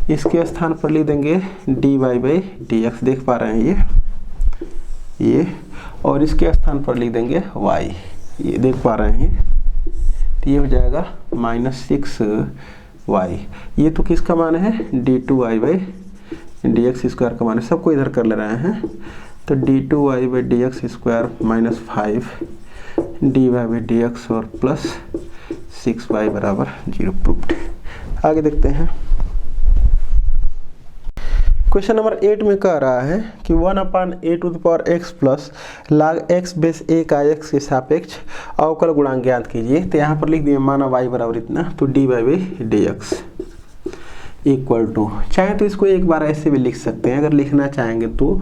इसके स्थान पर लिख देंगे dy बाई डी एक्स, देख पा रहे हैं ये, और इसके स्थान पर लिख देंगे y, ये देख पा रहे हैं। तो ये हो जाएगा -6y। ये तो किसका मान है, d2y by d x square का मान है, सबको इधर कर ले रहे हैं। तो d2y by d x square -5 dy by d x और +6y बराबर 0 प्रूव्ड। आगे देखते हैं। क्वेश्चन नंबर 8 में कह रहा है कि 1/a⁴x plus log x base a का x के सापेक्ष अवकल गुणांक ज्ञात कीजिए। तो यहाँ पर लिख दिए माना y बराबर इतना, तो dy by d x equal to, चाहे तो इसको एक बार ऐसे भी लिख सकते हैं अगर लिखना चाहेंगे तो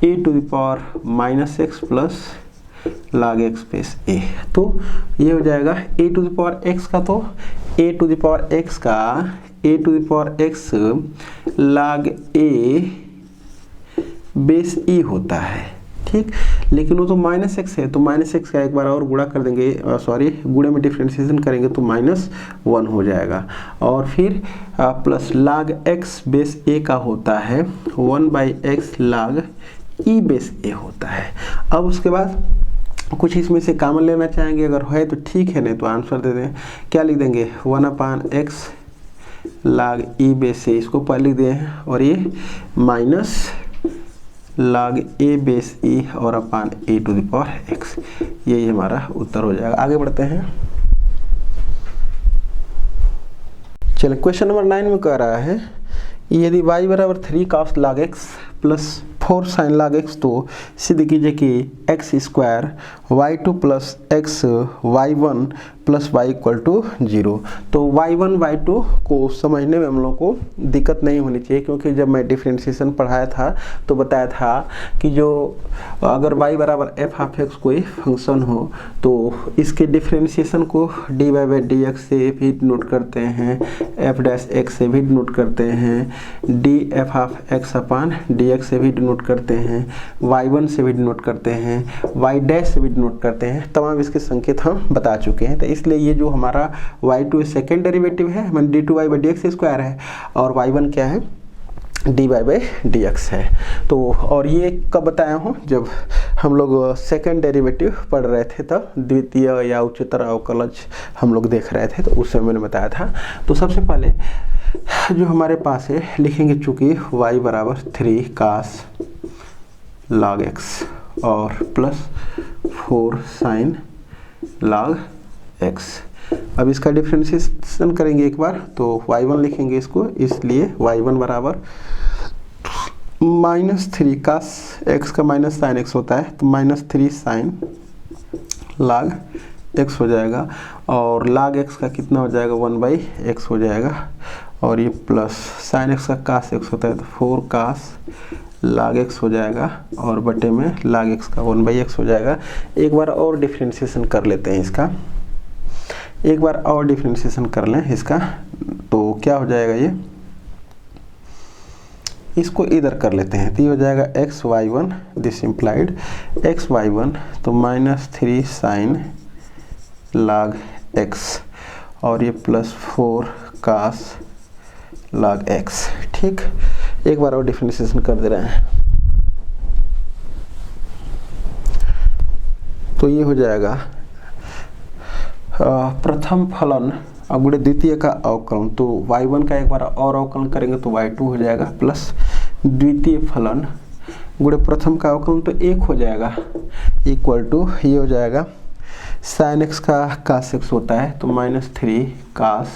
a⁻−x plus log x base a। तो ये हो जाएगा a⁴x का, तो a⁴x का a⁴x log a base e होता है, ठीक। लेकिन वो तो -x है, तो -x का एक बार और गुणा कर देंगे, सॉरी गुणे में डिफ्रेंशिएशन करेंगे तो -1 हो जाएगा। और फिर plus log x base a का होता है 1/x log e base a होता है। अब उसके बाद कुछ इसमें से कॉमन लेना चाहेंगे, अगर है तो ठीक है, नहीं तो आंसर दे दें। क्या लिख देंगे 1/x log e base a, इसको पहले लिख दिए हैं, और ये minus log a base e और अपान a⁴x, यही हमारा उत्तर हो जाएगा। आगे बढ़ते हैं। चलिए क्वेश्चन नंबर 9 में कह रहा है यदि y बराबर 3 cos log x plus 4 sin log x, तो सिद्ध कीजिए कि x square y2 plus x y1 plus y equal to 0। तो y1 y2 को समझने में हम लोग को दिक्कत नहीं होनी चाहिए, क्योंकि जब मैं डिफ्रेंशिएशन पढ़ाया था तो बताया था कि जो अगर y बराबर f(x) कोई फंक्शन हो तो इसके डिफ्रेंशिएशन को dy बाई डी एक्स से भी नोट करते हैं, f' से भी नोट करते हैं, df(x) अपान dx से भी नोट करते हैं, y1 से भी नोट करते हैं, y' से भी नोट करते हैं। तमाम इसके संकेत हम बता चुके हैं। तो इसलिए ये जो हमारा y2 सेकेंड डेरिवेटिव है, मैंने d2y by d x square है, और y1 क्या है, dy बाई डी एक्स है। तो और ये कब बताया हूँ, जब हम लोग सेकेंड डेरिवेटिव पढ़ रहे थे, तब द्वितीय या उच्चतर अवकलज हम लोग देख रहे थे, तो उस समय मैंने बताया था। तो सबसे पहले जो हमारे पास है लिखेंगे, चूँकि y बराबर 3 cos log x और प्लस 4 sin log x। अब इसका डिफ्रेंशिएशन करेंगे एक बार, तो y1 लिखेंगे इसको, इसलिए y1 बराबर -3 cos x का माइनस sin x होता है, तो -3 sin log x हो जाएगा, और log x का कितना हो जाएगा 1/x हो जाएगा, और ये प्लस sin x का cos x होता है, तो 4 cos log x हो जाएगा, और बटे में log x का 1/x हो जाएगा। एक बार और डिफ्रेंशिएशन कर लेते हैं इसका, एक बार और डिफ्रेंशिएशन कर लें इसका, तो क्या हो जाएगा, ये इसको इधर कर लेते हैं, तो ये हो जाएगा xy1, दिस इम्प्लाइड xy1, तो -3 sin log x, और ये प्लस 4 cos log x, ठीक। एक बार और डिफ्रेंशिएशन कर दे रहे हैं, तो ये हो जाएगा प्रथम फलन गुणे द्वितीय का अवकलन, तो y1 का एक बार और अवकलन करेंगे तो y2 हो जाएगा, प्लस द्वितीय फलन गुणे प्रथम का अवकलन तो 1 हो जाएगा, इक्वल टू ये हो जाएगा sin x का cos x होता है, तो -3 cos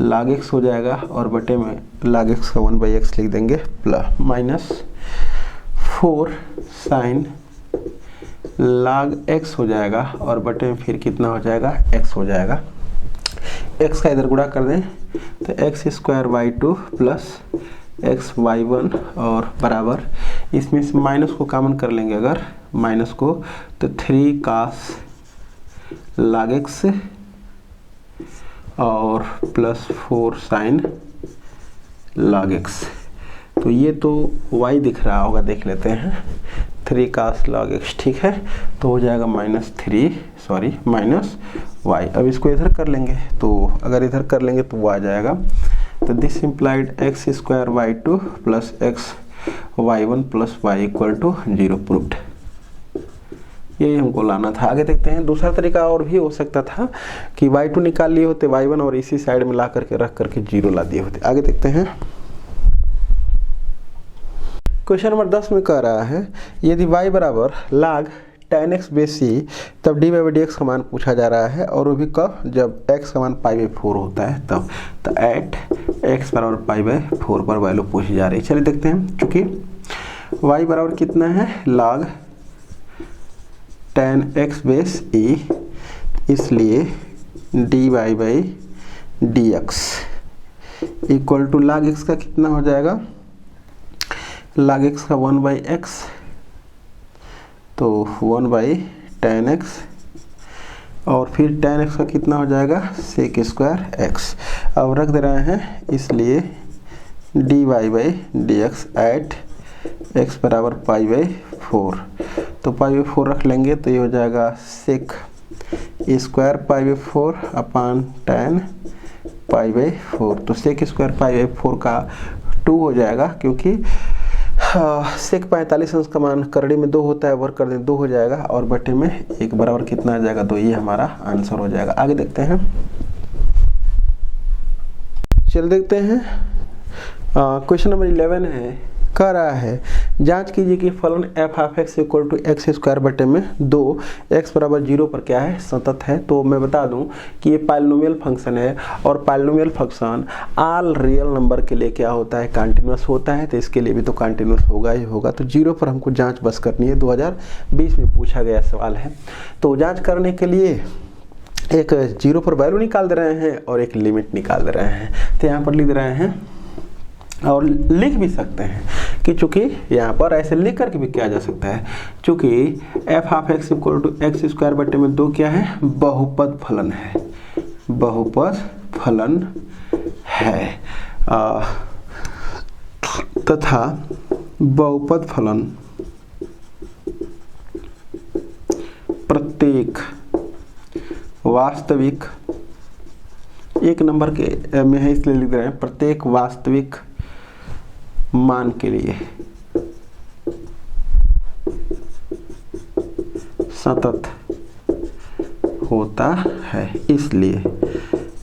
log x हो जाएगा, और बटे में log x का 1/x लिख देंगे, प्लस -4 sin log x हो जाएगा, और बटे में फिर कितना हो जाएगा, x हो जाएगा। x का इधर गुणा कर दें, तो x square y2 plus x y1, और बराबर इसमें से माइनस को कॉमन कर लेंगे, अगर माइनस को, तो 3 cos log x और प्लस 4 sin log x। तो ये तो y दिख रहा होगा, देख लेते हैं, 3 cos log x, ठीक है। तो हो जाएगा -y। अब इसको इधर कर लेंगे, तो अगर इधर कर लेंगे तो वो आ जाएगा तो this implied x square y two plus x y one plus y equal to 0 proved. यही हमको लाना था। आगे देखते हैं, दूसरा तरीका और भी हो सकता था कि y2 निकाल लिए होते y1 और इसी साइड में ला करके रख करके 0 ला दिए होते। आगे देखते हैं, क्वेश्चन नंबर 10 में कह रहा है यदि y बराबर log tan x base c तब dy बाई dx का मान पूछा जा रहा है, और वो भी कब, जब x का मान पाई बाई 4 होता है तब। तो एट x बराबर पाई बाई 4 पर वैल्यू पूछी जा रही है। चलिए देखते हैं, चूंकि y बराबर कितना है log tan x base e, इसलिए dy by dx equal to log x का कितना हो जाएगा, log x का 1 बाई x, तो 1 बाई tan x, और फिर tan x का कितना हो जाएगा sec स्क्वायर x। अब रख दे रहे हैं, इसलिए dy by dx at x बराबर पाई बाई 4, तो पाई बाई 4 रख लेंगे तो ये हो जाएगा sec square pi by 4 upon tan pi by 4। तो sec स्क्वायर पाई बाई 4 का 2 हो जाएगा, क्योंकि sec 45 अंश का मान करड़ी में 2 होता है, वर्ग करने 2 हो जाएगा, और बटे में 1 बराबर कितना आ जाएगा, तो ये हमारा आंसर हो जाएगा। आगे देखते हैं, चल देखते हैं, क्वेश्चन नंबर 11 है, कह रहा है जांच कीजिए कि फलन f of x equal to x square बटे में 2 एक्स बराबर 0 पर क्या है, सतत है। तो मैं बता दूं कि ये पॉलिनोमियल फंक्शन है, और polynomial function all real number के लिए क्या होता है, कंटिन्यूअस होता है, तो इसके लिए भी तो कंटिन्यूअस होगा ही होगा। तो 0 पर हमको जांच बस करनी है, 2020 में पूछा गया सवाल है। तो जांच करने के लिए एक 0 पर वैल्यू निकाल दे रहे हैं और एक लिमिट निकाल दे रहे हैं। तो यहाँ पर लिख रहे हैं, और लिख भी सकते हैं कि चूंकि यहाँ पर ऐसे लिख करके भी किया जा सकता है, चूंकि f of x equal to x square बटे में 2 क्या है, बहुपद फलन है, बहुपद फलन है, तथा बहुपद फलन प्रत्येक वास्तविक, एक नंबर के में है इसलिए लिख रहे हैं, प्रत्येक वास्तविक मान के लिए सतत होता है। इसलिए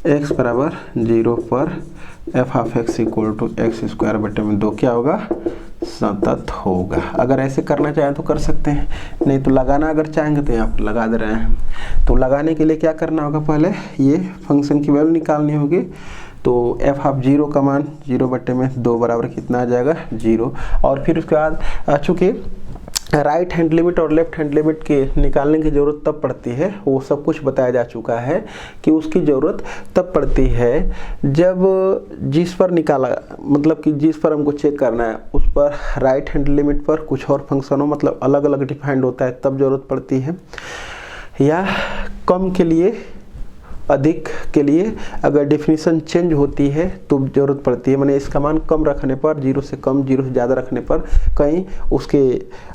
x बराबर 0 पर f of x equal to x square बटे में 2 क्या होगा, सतत होगा। अगर ऐसे करना चाहें तो कर सकते हैं, नहीं तो लगाना अगर चाहेंगे तो यहाँ पर लगा दे रहे हैं। तो लगाने के लिए क्या करना होगा, पहले ये फंक्शन की वैल्यू निकालनी होगी। तो एफ ऑफ 0 का मान 0 बटे में 2 बराबर कितना आ जाएगा, 0। और फिर उसके बाद चूँकि राइट हैंड लिमिट और लेफ्ट हैंड लिमिट के निकालने की ज़रूरत तब पड़ती है, वो सब कुछ बताया जा चुका है कि उसकी ज़रूरत तब पड़ती है जब जिस पर निकाला, मतलब कि जिस पर हमको चेक करना है उस पर राइट हैंड लिमिट पर कुछ और फंक्शन हो, मतलब अलग अलग डिफाइंड होता है, तब ज़रूरत पड़ती है। या कम के लिए अधिक के लिए अगर डेफिनेशन चेंज होती है तो ज़रूरत पड़ती है, माने इसका मान कम रखने पर, 0 से कम, 0 से ज़्यादा रखने पर, कहीं उसके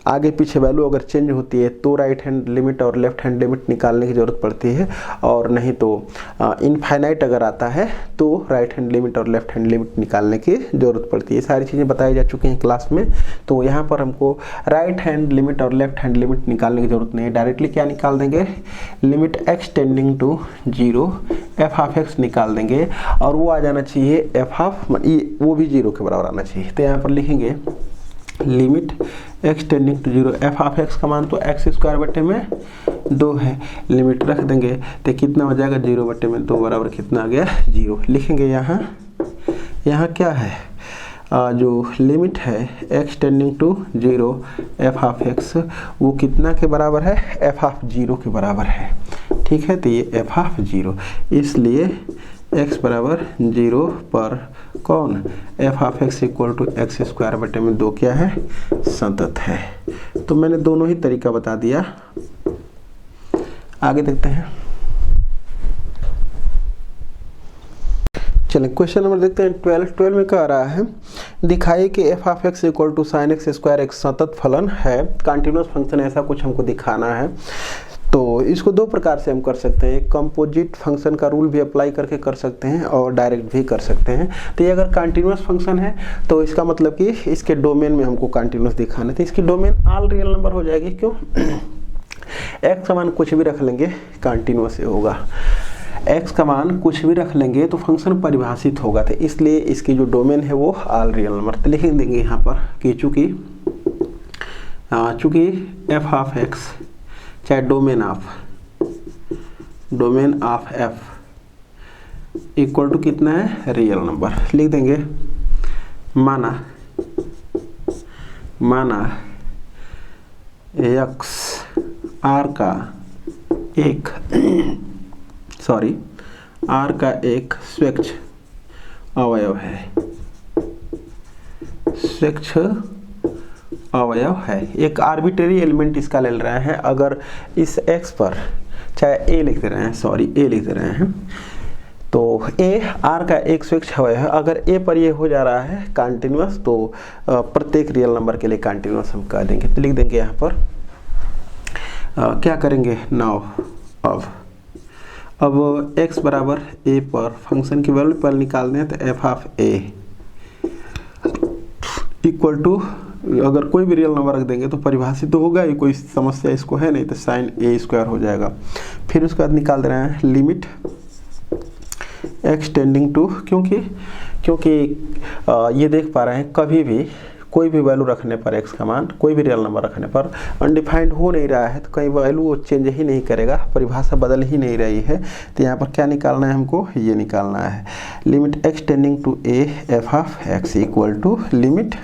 आगे पीछे वैल्यू अगर चेंज होती है तो राइट हैंड लिमिट और लेफ्ट हैंड लिमिट निकालने की ज़रूरत पड़ती है, और नहीं तो इनफाइनाइट अगर आता है तो राइट हैंड लिमिट और लेफ्ट हैंड लिमिट निकालने की ज़रूरत पड़ती है। सारी चीज़ें बताई जा चुकी हैं क्लास में। तो यहाँ पर हमको राइट हैंड लिमिट और लेफ्ट हैंड लिमिट निकालने की ज़रूरत नहीं है, डायरेक्टली क्या निकाल देंगे, limit x tending to 0 f of x निकाल देंगे, और वो आ जाना चाहिए एफ ऑफ, वो भी 0 के बराबर आना चाहिए। तो यहाँ पर लिखेंगे limit x tending to 0 f of x का मान तो एक्स स्क्वायर बटे में 2 है, लिमिट रख देंगे तो कितना हो जाएगा, 0 बटे में 2 बराबर कितना आ गया, 0। लिखेंगे यहाँ क्या है, जो लिमिट है x tending to 0 f of x, वो कितना के बराबर है, एफ ऑफ 0 के बराबर है। ठीक है, तो ये एफ ऑफ 0, इसलिए x बराबर 0 पर कौन, f of x equal to x square बटे में 2 क्या है, सतत है। तो मैंने दोनों ही तरीका बता दिया। आगे देखते हैं, चलिए क्वेश्चन नंबर देखते हैं 12 में कह रहा है दिखाइए कि f of x equal to sine x square एक सतत फलन है, कंटिन्यूअस फंक्शन, ऐसा कुछ हमको दिखाना है। तो इसको दो प्रकार से हम कर सकते हैं, एक कंपोजिट फंक्शन का रूल भी अप्लाई करके कर सकते हैं और डायरेक्ट भी कर सकते हैं। तो ये अगर कंटिन्यूस फंक्शन है तो इसका मतलब कि इसके डोमेन में हमको कंटिन्यूस दिखाना है, तो इसकी डोमेन ऑल रियल नंबर हो जाएगी। क्यों? x का मान कुछ भी रख लेंगे कंटिन्यूस होगा, x का मान कुछ भी रख लेंगे तो फंक्शन परिभाषित होगा, तो इसलिए इसकी जो डोमेन है वो ऑल रियल नंबर। तो लिख देंगे यहाँ पर कि चूँकि f ऑफ x चाहे domain of f equal to कितना है, रियल नंबर। लिख देंगे माना x r का एक स्वच्छ अवयव है, एक आर्बिट्रेरी एलिमेंट इसका ले रहे हैं। अगर इस x पर चाहे a लिख दे रहे हैं तो a r का एक स्वच्छ अवयव है। अगर a पर ये हो जा रहा है कंटिन्यूस तो प्रत्येक रियल नंबर के लिए कंटिन्यूस हम कह देंगे। तो लिख देंगे यहाँ पर क्या करेंगे नाउ, अब x बराबर a पर फंक्शन की वैल्यू पर निकाल दें तो f of a equal to, अगर कोई भी रियल नंबर रख देंगे तो परिभाषित तो होगा ही, कोई समस्या इसको है नहीं, तो साइन a स्क्वायर हो जाएगा। फिर उसके बाद निकाल दे रहे हैं लिमिट x टेंडिंग टू, क्योंकि ये देख पा रहे हैं कभी भी कोई भी वैल्यू रखने पर x का मान, कोई भी रियल नंबर रखने पर अनडिफाइंड हो नहीं रहा है, तो कहीं वैल्यू चेंज ही नहीं करेगा, परिभाषा बदल ही नहीं रही है। तो यहाँ पर क्या निकालना है हमको, ये निकालना है limit x tending to a f of x equal to limit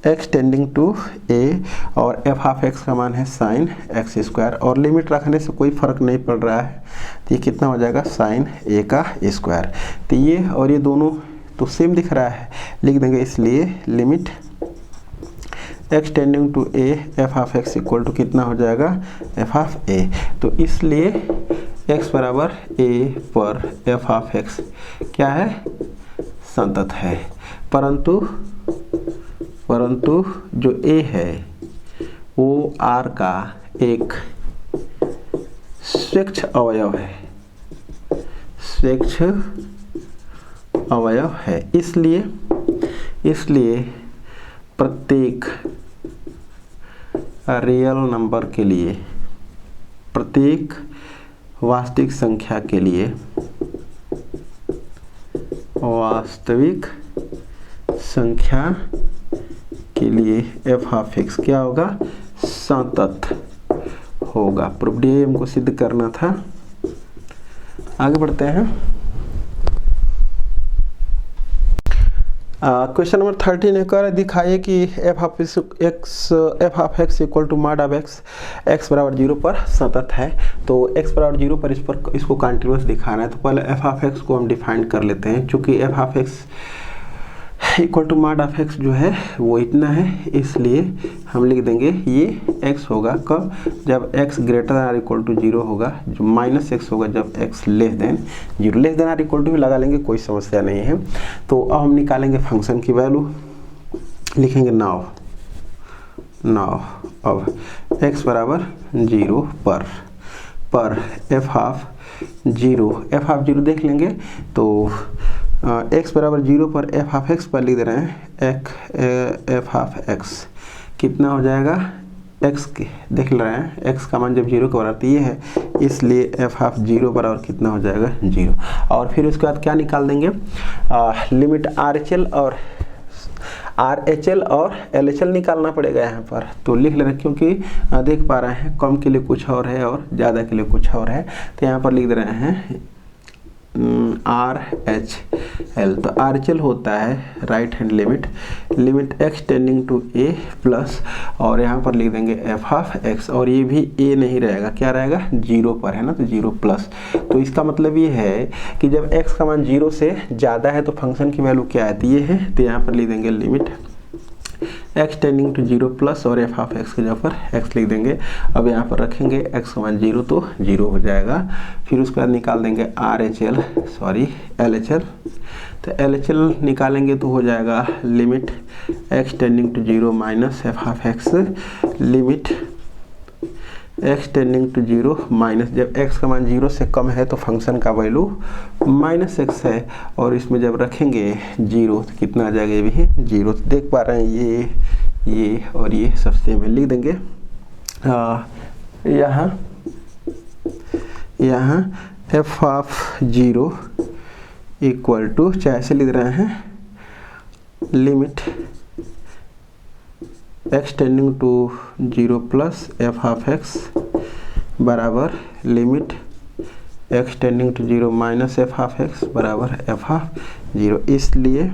x tending to a और f ऑफ x का मान है साइन x स्क्वायर, और लिमिट रखने से कोई फर्क नहीं पड़ रहा है, तो ये कितना हो जाएगा साइन a का स्क्वायर। तो ये और ये दोनों तो सेम दिख रहा है, लिख देंगे इसलिए limit x tending to a f of x equal to कितना हो जाएगा f ऑफ a। तो इसलिए x बराबर a पर f ऑफ x क्या है, संतत है, परंतु जो a है वो r का एक स्वच्छ अवयव है, इसलिए प्रत्येक रियल नंबर के लिए, प्रत्येक वास्तविक संख्या के लिए f ऑफ x क्या होगा, संतत होगा। प्रूफ डी हमको सिद्ध करना था। आगे बढ़ते हैं। क्वेश्चन नंबर 13 है, कर दिखाइए कि f of x equal to mod of x बराबर 0 पर सतत है। तो x बराबर 0 पर इसको कंटिन्यूस दिखाना है, तो पहले f ऑफ x को हम डिफाइन कर लेते हैं। चूँकि f of x equal to mod of x जो है वो इतना है, इसलिए हम लिख देंगे ये x होगा कब, जब x greater than are equal to 0 होगा, जो माइनस x होगा जब x less than 0, less than are equal to भी लगा लेंगे, कोई समस्या नहीं है। तो अब हम निकालेंगे फंक्शन की वैल्यू, लिखेंगे नाउ अब x बराबर 0 पर f ऑफ 0 देख लेंगे। तो x बराबर 0 पर f ऑफ x पर लिख दे रहे हैं f ऑफ x कितना हो जाएगा, x के देख रहे हैं x का मान जब 0 के बराबर ये है, इसलिए f ऑफ 0 बराबर कितना हो जाएगा 0। और फिर उसके बाद क्या निकाल देंगे, लिमिट RHL और LHL निकालना पड़ेगा यहाँ पर। तो लिख लेना, क्योंकि देख पा रहे हैं कम के लिए कुछ और है और ज़्यादा के लिए कुछ और है, तो यहाँ पर लिख दे रहे हैं RHL। तो RHL होता है right hand limit x tending to a plus, और यहाँ पर लिख देंगे f ऑफ x, और ये भी a नहीं रहेगा, क्या रहेगा 0 पर है ना, तो 0 प्लस। तो इसका मतलब ये है कि जब x का मान 0 से ज़्यादा है तो फंक्शन की वैल्यू क्या आती है, तो यहाँ पर लिख देंगे limit x tending to 0 plus और f ऑफ x के जगह पर x लिख देंगे। अब यहाँ पर रखेंगे x का मान 0 तो 0 हो जाएगा। फिर उसके बाद निकाल देंगे LHL। तो LHL निकालेंगे तो हो जाएगा limit x tending to 0 minus f of x limit x tending to 0 minus, जब x का मान 0 से कम है तो फंक्शन का वैल्यू -x है, और इसमें जब रखेंगे 0 तो कितना आ जाएगा, ये भी 0। तो देख पा रहे हैं ये और ये सब सेम है, लिख देंगे यहाँ f ऑफ 0 इक्वल टू, चाहे से लिख रहे हैं limit x tending to 0 plus f of x बराबर limit x tending to 0 minus f of x बराबर f ऑफ 0। इसलिए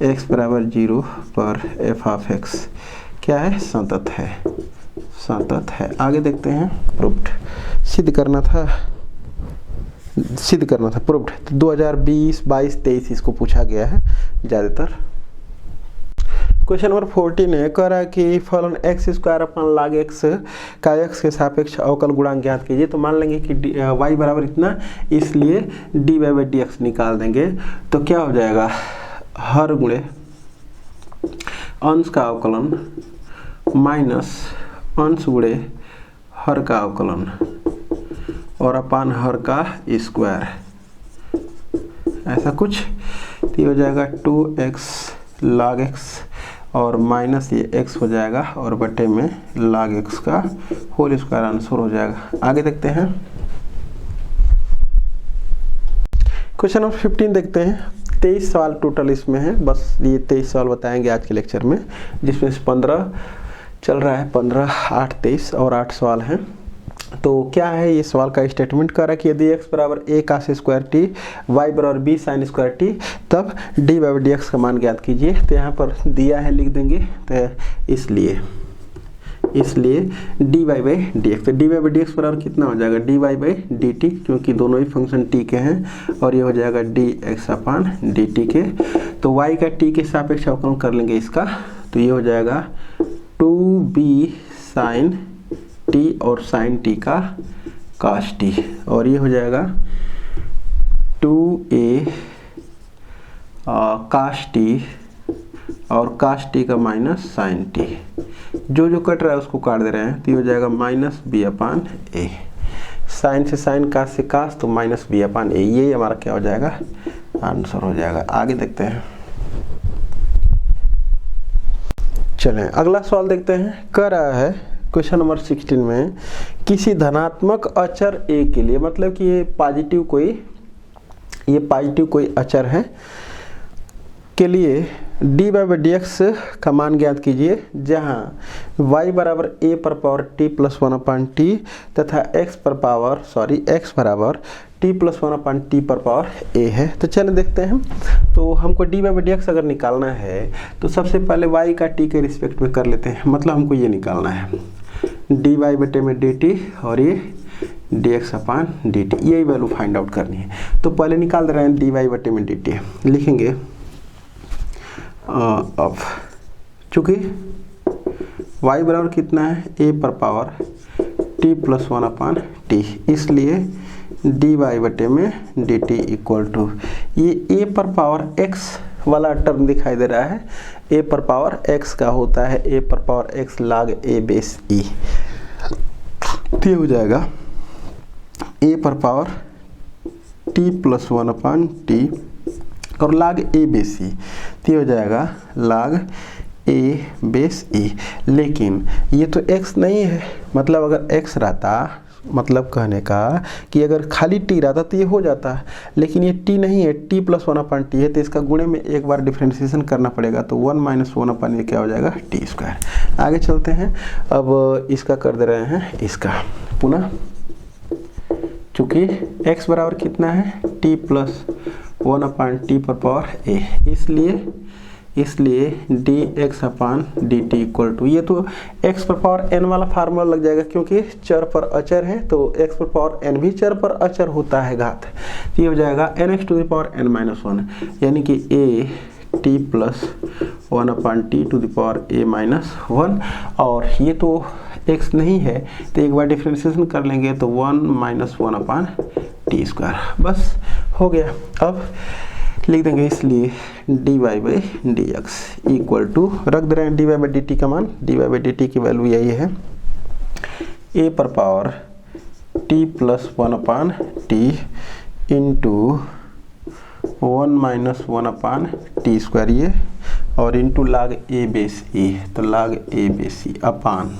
x बराबर 0 पर f ऑफ x क्या है, संतत है। आगे देखते हैं, प्रूव्ड सिद्ध करना था प्रूव्ड। तो 2020, 22, 23 इसको पूछा गया है ज़्यादातर। क्वेश्चन नंबर 14 है, कह रहा है कि फलन x square upon log x का x के सापेक्ष अवकल गुणांक ज्ञात कीजिए। तो मान लेंगे कि y बराबर इतना, इसलिए dy/dx निकाल देंगे। तो क्या हो जाएगा, हर गुणे अंश का अवकलन माइनस अंश गुणे हर का अवकलन और अपान हर का स्क्वायर, ऐसा कुछ। तो हो जाएगा 2x log x और माइनस ये x हो जाएगा और बटे में log x का होल स्क्वायर आंसर हो जाएगा। आगे देखते हैं, क्वेश्चन नंबर 15 देखते हैं। 23 सवाल टोटल इसमें है, बस ये 23 सवाल बताएंगे आज के लेक्चर में, जिसमें से 15 चल रहा है, 15, 8, 23 और 8 सवाल हैं। तो क्या है ये सवाल का स्टेटमेंट कर रहा है कि यदि x बराबर a cos square T, y बराबर b sin स्क्वायर टी, तब dy/dx का मान ज्ञात कीजिए। तो यहाँ पर दिया है, लिख देंगे। तो इसलिए dy/dx, तो dy/dx बराबर कितना हो जाएगा, dy/dt, क्योंकि दोनों ही फंक्शन t के हैं, और ये हो जाएगा dx/dt के। तो y का t के सापेक्ष अवकलन कर लेंगे इसका, तो ये हो जाएगा 2b sin t और sin t का cos t, और ये हो जाएगा 2a cos t और cos t का माइनस sin t, जो कट रहा है उसको काट दे रहे हैं। तो ये हो जाएगा -b/a, साइन से साइन, cos से cos, तो -b/a, ये हमारा क्या हो जाएगा, आंसर हो जाएगा। आगे देखते हैं, चलें अगला सवाल देखते हैं। कह रहा है क्वेश्चन नंबर 16 में, किसी धनात्मक अचर a के लिए, मतलब कि ये पॉजिटिव कोई अचर है के लिए dy/dx का मान ज्ञात कीजिए, जहाँ y बराबर a पर पावर t प्लस 1/t तथा x बराबर t प्लस 1/t पर पावर a है। तो चलिए देखते हैं। तो हमको dy/dx अगर निकालना है तो सबसे पहले y का t के रिस्पेक्ट में कर लेते हैं, मतलब हमको ये निकालना है dy/dt और ये dx/dt, यही वैल्यू फाइंड आउट करनी है। तो पहले निकाल दे रहे हैं dy/dt, लिखेंगे अब चूँकि y बराबर कितना है, a पर पावर t प्लस 1/t, इसलिए dy/dt इक्वल टू, ये a पर पावर x वाला टर्म दिखाई दे रहा है, a पर पावर x का होता है a पर power x log a base e, तो ये हो जाएगा a पर पावर t प्लस 1/t और log a बेस e, तो ये हो जाएगा log a बेस e। लेकिन ये तो x नहीं है, मतलब अगर x रहता, मतलब कहने का कि अगर खाली t रहता तो ये हो जाता, लेकिन ये t नहीं है, t प्लस 1/t है, तो इसका गुणे में एक बार डिफ्रेंशिएशन करना पड़ेगा, तो 1 - 1/, क्या हो जाएगा, t²। आगे चलते हैं, अब इसका कर दे रहे हैं इसका पुनः, चूँकि x बराबर कितना है, t प्लस 1/t पर पावर a, इसलिए dx/dt इक्वल टू, ये तो x पर पावर n वाला फार्मूला लग जाएगा, क्योंकि चर पर अचर है, तो x पर पावर n भी चर पर अचर होता है घात, तो ये हो जाएगा nx⁻n-1, यानी कि a t प्लस 1/t⁻a-1, और ये तो x नहीं है, तो एक बार डिफ्रेंशिएशन कर लेंगे तो 1 - 1/t², बस हो गया। अब लिख देंगे, इसलिए dy/dx इक्वल टू, रख दे रहे हैं dy/dt का मान, dy/dt की वैल्यू यही है ए पर पावर टी प्लस 1 अपान टी इंटू 1 माइनस 1 अपान टी स्क्वायर ये, और इंटू लाग ए बेस ए, तो लाग ए बेस ई अपान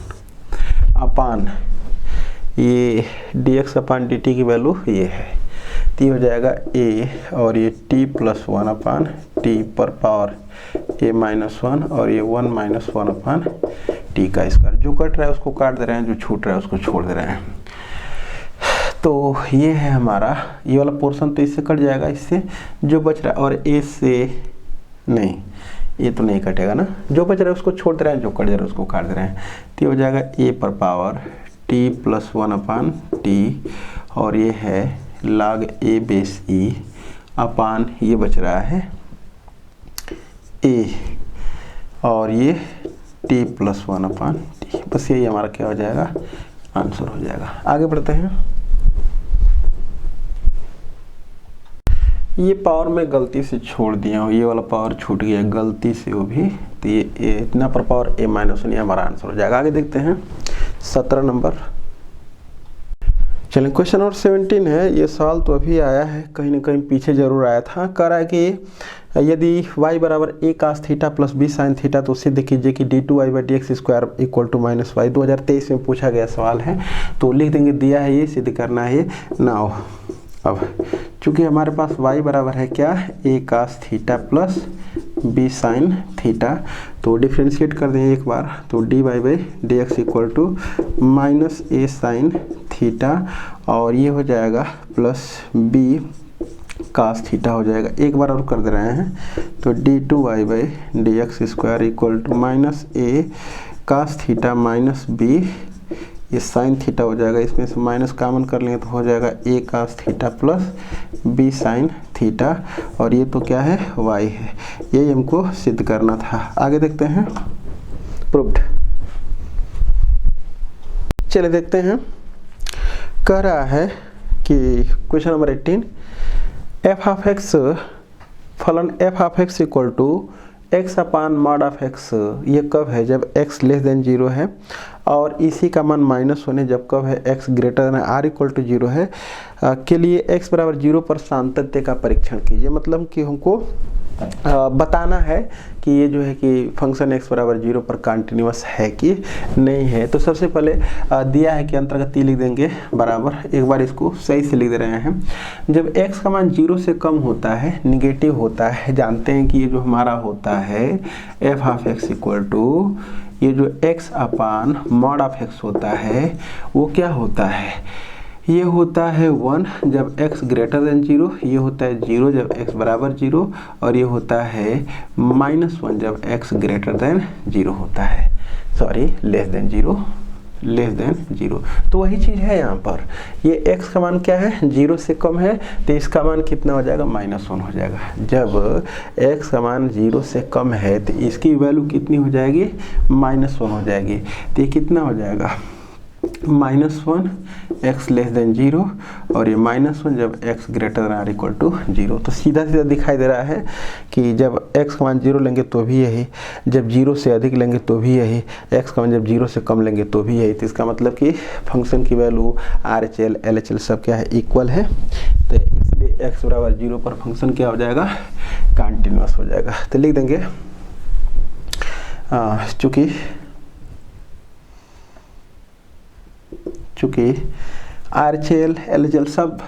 ये dx अपान dt की वैल्यू ये है, तो ये हो जाएगा a, और ये t प्लस 1 अपान टी पर पावर a माइनस 1, और ये 1 माइनस 1 अपान टी का स्क्वायर। जो कट रहा है उसको काट दे रहे हैं, जो छूट रहा है उसको छोड़ दे रहे हैं। तो ये है हमारा ये वाला पोर्शन, तो इससे कट जाएगा, इससे जो बच रहा है, और a से नहीं, ये तो नहीं कटेगा ना, जो बच रहा है उसको छोड़ दे रहे हैं, जो कट जा रहा है उसको काट दे रहे हैं। तो ये हो जाएगा a पर पावर t प्लस 1 अपान टी, और ये है log a बेस ई अपान ये बच रहा है a, और ये t प्लस 1 अपान टी। बस यही हमारा क्या हो जाएगा, आंसर हो जाएगा। आगे बढ़ते हैं। ये पावर में गलती से छोड़ दिया हूँ, ये वाला पावर छूट गया गलती से वो भी, तो ये इतना पर पावर a माइनस 1 हमारा आंसर हो जाएगा। आगे देखते हैं 17 नंबर। चलिए क्वेश्चन नंबर 17 है। ये सवाल तो अभी आया है, कहीं ना कहीं पीछे जरूर आया था। कह रहा है कि यदि y बराबर a cos theta plus b sin theta, तो सिद्ध कीजिए कि d2y by dx square equal to minus y. 2023 में पूछा गया सवाल है, तो लिख देंगे, दिया है ये, सिद्ध करना है ये नाउ। अब चूंकि हमारे पास y बराबर है क्या, a cos theta plus b sin theta, तो डिफ्रेंशिएट कर देंगे एक बार, तो dy by dx equal to minus a sin theta, और ये हो जाएगा प्लस b cos थीटा हो जाएगा। एक बार और कर दे रहे हैं, तो d2y by dx square equal to minus a cos theta minus b, ये साइन थीटा हो जाएगा, इसमें से माइनस कॉमन कर लेंगे तो हो जाएगा a cos theta plus b sin theta, और ये तो क्या है, y है। यही हमको सिद्ध करना था। आगे देखते हैं, प्रूव्ड। चलिए देखते हैं, कह रहा है कि question number 18, f of x फलन f of x equal to x upon mod of x, ये कब है, जब x लेस देन 0 है, और इसी का मान माइनस 1 है जब कब है, x greater than r equal to 0 है, के लिए x बराबर 0 पर सातत्य का परीक्षण कीजिए। मतलब कि हमको बताना है कि ये जो है कि फंक्शन x बराबर 0 पर कंटिन्यूअस है कि नहीं है। तो सबसे पहले दिया है कि अंतर्गत लिख देंगे बराबर, एक बार इसको सही से लिख दे रहे हैं। जब x का मान 0 से कम होता है, निगेटिव होता है, जानते हैं कि ये जो हमारा होता है f of x equal to ये जो x upon mod of x होता है, वो क्या होता है, ये होता है 1 जब x ग्रेटर देन 0, ये होता है 0 जब x बराबर 0, और ये होता है -1 जब x ग्रेटर देन 0 होता है, सॉरी लेस देन 0। तो वही चीज़ है यहाँ पर, ये x का मान क्या है, 0 से कम है, तो इसका मान कितना हो जाएगा, -1 हो जाएगा। जब x का मान 0 से कम है तो इसकी वैल्यू कितनी हो जाएगी, -1 हो जाएगी। तो ये कितना हो जाएगा, -1 x लेस देन 0, और ये -1 जब x greater than are equal to 0। तो सीधा सीधा दिखाई दे रहा है कि जब x का मान 0 लेंगे तो भी यही, जब 0 से अधिक लेंगे तो भी यही, x का मान जब 0 से कम लेंगे तो भी यही। तो इसका मतलब कि फंक्शन की वैल्यू RHL LHL सब क्या है, इक्वल है। तो इसलिए x बराबर 0 पर फंक्शन क्या हो जाएगा, कंटिन्यूअस हो जाएगा। तो लिख देंगे चूँकि RHL LHL सब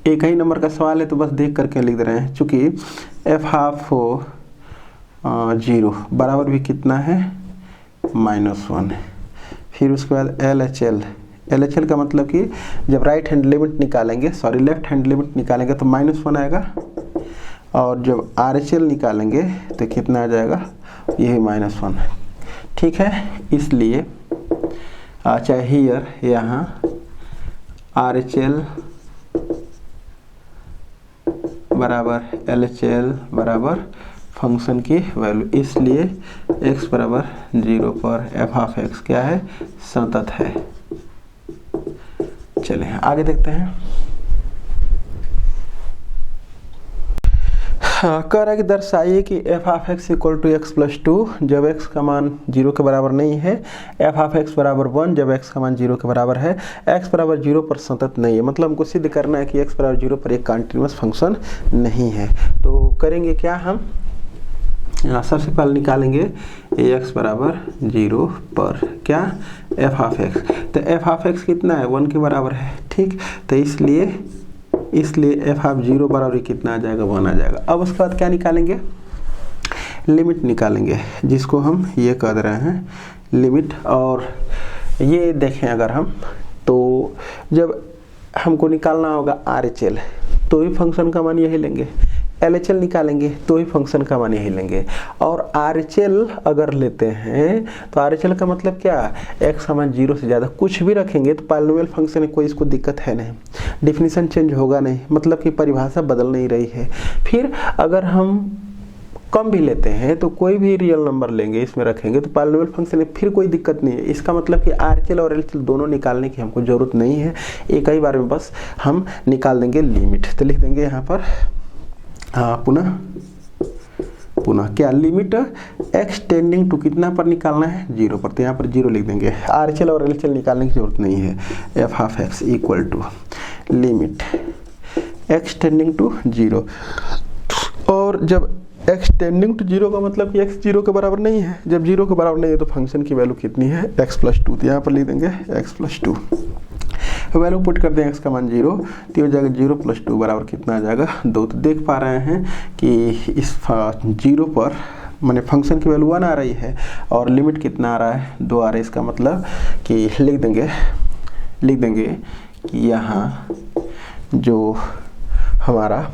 एक ही नंबर का सवाल है, तो बस देख करके लिख दे रहे हैं। चूँकि f ऑफ 0 बराबर भी कितना है, -1, फिर उसके बाद LHL का मतलब कि जब राइट हैंड लिमिट निकालेंगे, सॉरी लेफ्ट हैंड लिमिट निकालेंगे तो -1 आएगा, और जब RHL निकालेंगे तो कितना आ जाएगा, यही -1। ठीक है, इसलिए चाहे हियर यहाँ RHL बराबर LHL बराबर फंक्शन की वैल्यू, इसलिए x बराबर 0 पर f ऑफ x क्या है, सतत है। चलिए आगे देखते हैं। हाँ, कह रहा है कि दर्शाइए कि f of x equal to x plus two जब एक्स का मान 0 के बराबर नहीं है, एफ ऑफ एक्स बराबर 1 जब एक्स का मान 0 के बराबर है, एक्स बराबर 0 पर सतत नहीं है। मतलब हमको सिद्ध करना है कि एक्स बराबर 0 पर एक कंटिन्यूअस फंक्शन नहीं है। तो करेंगे क्या हम, सबसे पहले निकालेंगे एक्स बराबर 0 पर क्या, एफ ऑफ एक्स। तो एफ ऑफ एक्स कितना है, 1 के बराबर है, ठीक। तो इसलिए एफ ऑफ 0 बराबर कितना आ जाएगा, 1 आ जाएगा। अब उसके बाद क्या निकालेंगे, लिमिट निकालेंगे, जिसको हम ये कह रहे हैं लिमिट। और ये देखें अगर हम, तो जब हमको निकालना होगा RHL तो ही फंक्शन का मान यही लेंगे, LHL निकालेंगे तो ही फंक्शन का मान यही लेंगे। और RHL अगर लेते हैं तो RHL का मतलब क्या, x का मान 0 से ज़्यादा कुछ भी रखेंगे तो पॉलिनोमियल फंक्शन है, कोई इसको दिक्कत है नहीं, डिफिनीशन चेंज होगा नहीं, मतलब कि परिभाषा बदल नहीं रही है। फिर अगर हम कम भी लेते हैं तो कोई भी रियल नंबर लेंगे इसमें रखेंगे तो पॉलिनोमियल फंक्शन है, फिर कोई दिक्कत नहीं है। इसका मतलब कि RHL और LHL दोनों निकालने की हमको ज़रूरत नहीं है, एक ही बार में बस हम निकाल देंगे लिमिट। तो लिख देंगे यहाँ पर पुनः क्या, लिमिट एक्स टेंडिंग टू कितना पर निकालना है, 0 पर। तो यहाँ पर 0 लिख देंगे, RHL और LHL निकालने की जरूरत नहीं है। F of x equal to limit x tending to 0। और जब एक्स टेंडिंग टू 0 का मतलब कि एक्स 0 के बराबर नहीं है, जब 0 के बराबर नहीं है तो फंक्शन की वैल्यू कितनी है, एक्स प्लस 2। तो यहाँ पर लिख देंगे एक्स प्लस 2, वैल्यू पुट कर दें, एक्स का मान 0 तो हो जाएगा 0 प्लस 2 बराबर कितना आ जाएगा, 2। तो देख पा रहे हैं कि इस 0 पर माने फंक्शन की वैल्यू 1 आ रही है और लिमिट कितना आ रहा है, 2 आ रहा है। इसका मतलब कि लिख देंगे कि यहाँ जो हमारा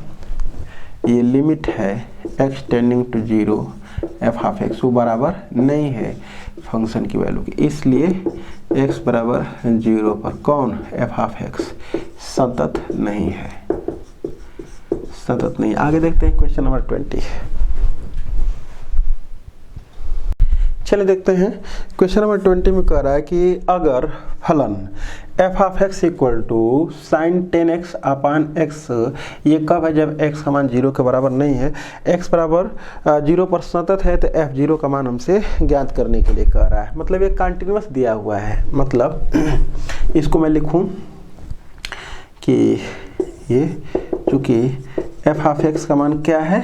ये लिमिट है x tending to 0 f of x वो बराबर नहीं है फंक्शन की वैल्यू की, इसलिए x बराबर 0 पर कौन, एफ ऑफ एक्स सतत नहीं है, सतत नहीं। आगे देखते हैं क्वेश्चन नंबर 20। चलिए देखते हैं क्वेश्चन नंबर 20 में कह रहा है कि अगर फलन f of x equal to sine 10x upon x, ये कब है, जब x का मान 0 के बराबर नहीं है, x बराबर 0 पर सतत है, तो f0 का मान हमसे ज्ञात करने के लिए कह रहा है। मतलब ये कंटिन्यूअस दिया हुआ है, मतलब इसको मैं लिखूं कि ये चूँकि एफ ऑफ एक्स का मान क्या है,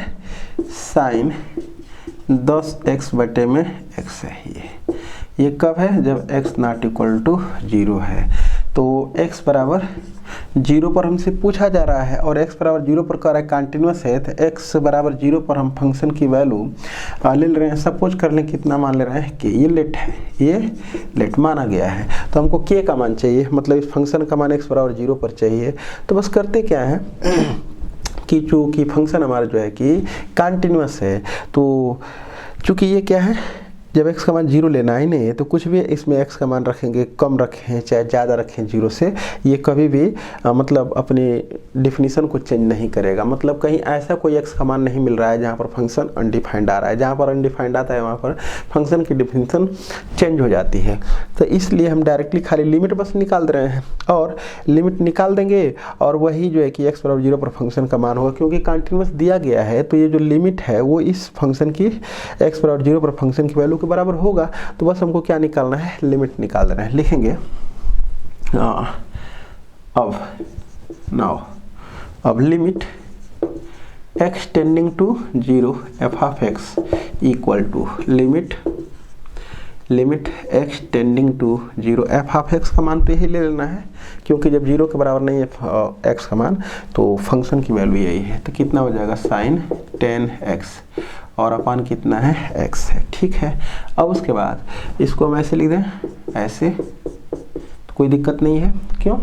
साइन 10x बटे में x है। ये कब है, जब x नॉट इक्वल टू 0 है। तो x बराबर 0 पर हमसे पूछा जा रहा है और x बराबर 0 पर कह रहा है कंटिन्यूअस है, तो x बराबर 0 पर हम फंक्शन की वैल्यू ले रहे हैं। सपोज कर लें कितना मान ले रहे हैं कि ये लेट है, ये लेट माना गया है, तो हमको k का मान चाहिए, मतलब इस फंक्शन का मान x बराबर 0 पर चाहिए। तो बस करते क्या है कि चूँकि फंक्शन हमारा जो है कि कंटिन्यूअस है, तो चूँकि ये क्या है, जब x का मान 0 लेना ही नहीं है तो कुछ भी इसमें x का मान रखेंगे, कम रखें चाहे ज़्यादा रखें 0 से, ये कभी भी मतलब अपनी डिफिनीशन को चेंज नहीं करेगा। मतलब कहीं ऐसा कोई x का मान नहीं मिल रहा है जहाँ पर फंक्शन अनडिफाइंड आ रहा है, जहाँ पर अनडिफाइंड आता है वहाँ पर फंक्शन की डिफिनीशन चेंज हो जाती है। तो इसलिए हम डायरेक्टली खाली लिमिट बस निकाल दे रहे हैं, और लिमिट निकाल देंगे और वही जो है कि x बराबर 0 पर फंक्शन का मान होगा, क्योंकि कंटिन्यूअस दिया गया है तो ये जो लिमिट है वो इस फंक्शन की x बराबर 0 पर फंक्शन की वैल्यू के बराबर होगा। तो बस हमको क्या निकालना है, लिमिट निकाल देना है। लिखेंगे अब limit x tending to 0 f of x equal to limit x tending to 0 f of x का मान तो यही ले लेना है, क्योंकि जब 0 के बराबर नहीं है x का मान तो फंक्शन की वैल्यू यही है। तो कितना हो जाएगा, साइन 10x और अपान कितना है, x है, ठीक है। अब उसके बाद इसको हम ऐसे लिख दें, ऐसे तो कोई दिक्कत नहीं है। क्यों,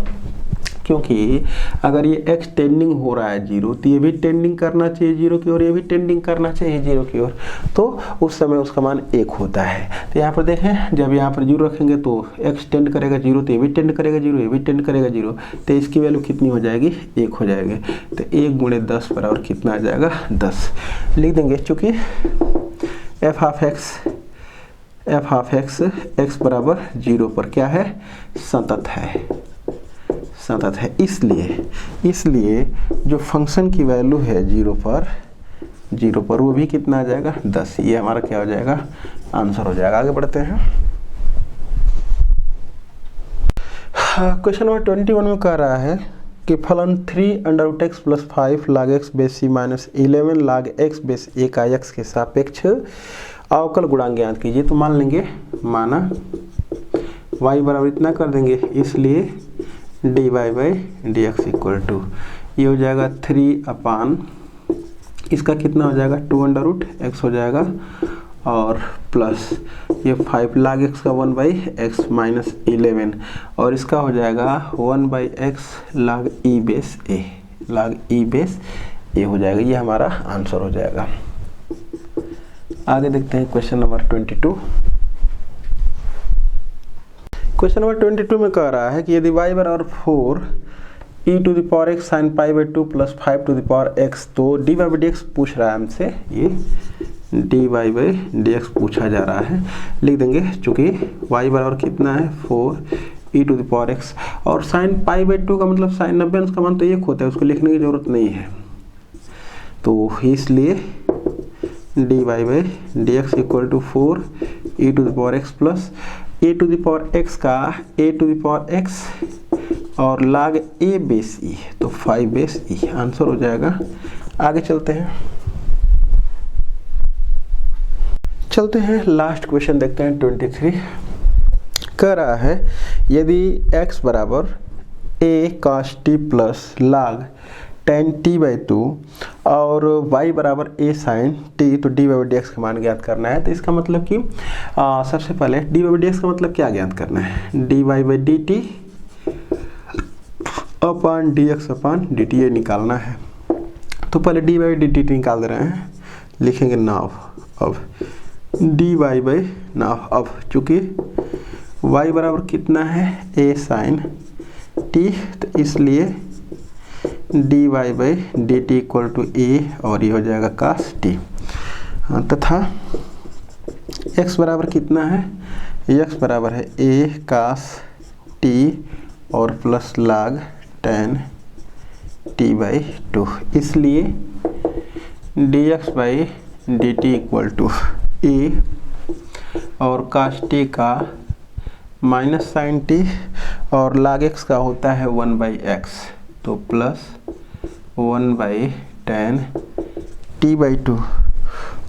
क्योंकि अगर ये x टेंडिंग हो रहा है 0 तो ये भी टेंडिंग करना चाहिए 0 की ओर, ये भी टेंडिंग करना चाहिए 0 की ओर, तो उस समय उसका मान 1 होता है। तो यहाँ पर देखें, जब यहाँ पर 0 रखेंगे तो x टेंड करेगा 0, तो ये भी टेंड करेगा 0, ये भी टेंड करेगा 0, तो इसकी वैल्यू कितनी हो जाएगी, 1 हो जाएगी। तो 1 गुणे 10 बराबर कितना आ जाएगा, 10 लिख देंगे। चूँकि एफ ऑफ एक्स x बराबर 0 पर क्या है, सतत है, इसलिए जो फंक्शन की वैल्यू है 0 पर 0 पर, वो भी कितना आ जाएगा 10। ये हमारा क्या हो जाएगा आंसर हो जाएगा। आगे बढ़ते हैं। क्वेश्चन नंबर 21 में कह रहा है कि फलन 3√x + 5 log x base c minus 11 log x base a का x के सापेक्ष अवकल गुणांक ज्ञात कीजिए। तो मान लेंगे, माना y बराबर इतना कर देंगे, इसलिए dy/dx इक्वल टू ये हो जाएगा 3 इसका कितना हो जाएगा 2√x हो जाएगा, और प्लस ये 5 log x का 1/x माइनस 11, और इसका हो जाएगा 1/x log e base a, log e base a हो जाएगा। ये हमारा आंसर हो जाएगा। आगे देखते हैं क्वेश्चन नंबर 22। क्वेश्चन नंबर 22 में कह रहा है कि यदि y बराबर 4 e⁴x sin π/2 + 5⁴x, तो dy/dx पूछ रहा है हमसे, ये dy/dx पूछा जा रहा है। लिख देंगे, चूंकि y बराबर कितना है 4 e⁴x, और sin π/2 का मतलब sin 90 अंश का मान तो 1 होता है, उसको लिखने की जरूरत नहीं है, तो इसलिए dy/dx equal to 4 e⁴x plus a⁴x का a⁴x और log a बेस e, तो 5 बेस e आंसर हो जाएगा। आगे चलते हैं, लास्ट क्वेश्चन देखते हैं 23। कह रहा है यदि x बराबर a cos t plus log tan t/2 और y बराबर a sin t, तो dy/dx का मान ज्ञात करना है। तो इसका मतलब कि सबसे पहले dy/dx का मतलब क्या ज्ञात करना है, dy/dt upon dx upon dt ये निकालना है। तो पहले dy/dt निकाल दे रहे हैं, लिखेंगे नाव, अब dy/नाव, अब चूंकि y बराबर कितना है a sin t, तो इसलिए dy/dt इक्वल टू a, और ये हो जाएगा cos t, तथा x बराबर कितना है, x बराबर है a cos t और प्लस log tan t/2, इसलिए dx/dt इक्वल टू a और cos t का माइनस sin t और log x का होता है 1/x, तो प्लस 1/tan t/2,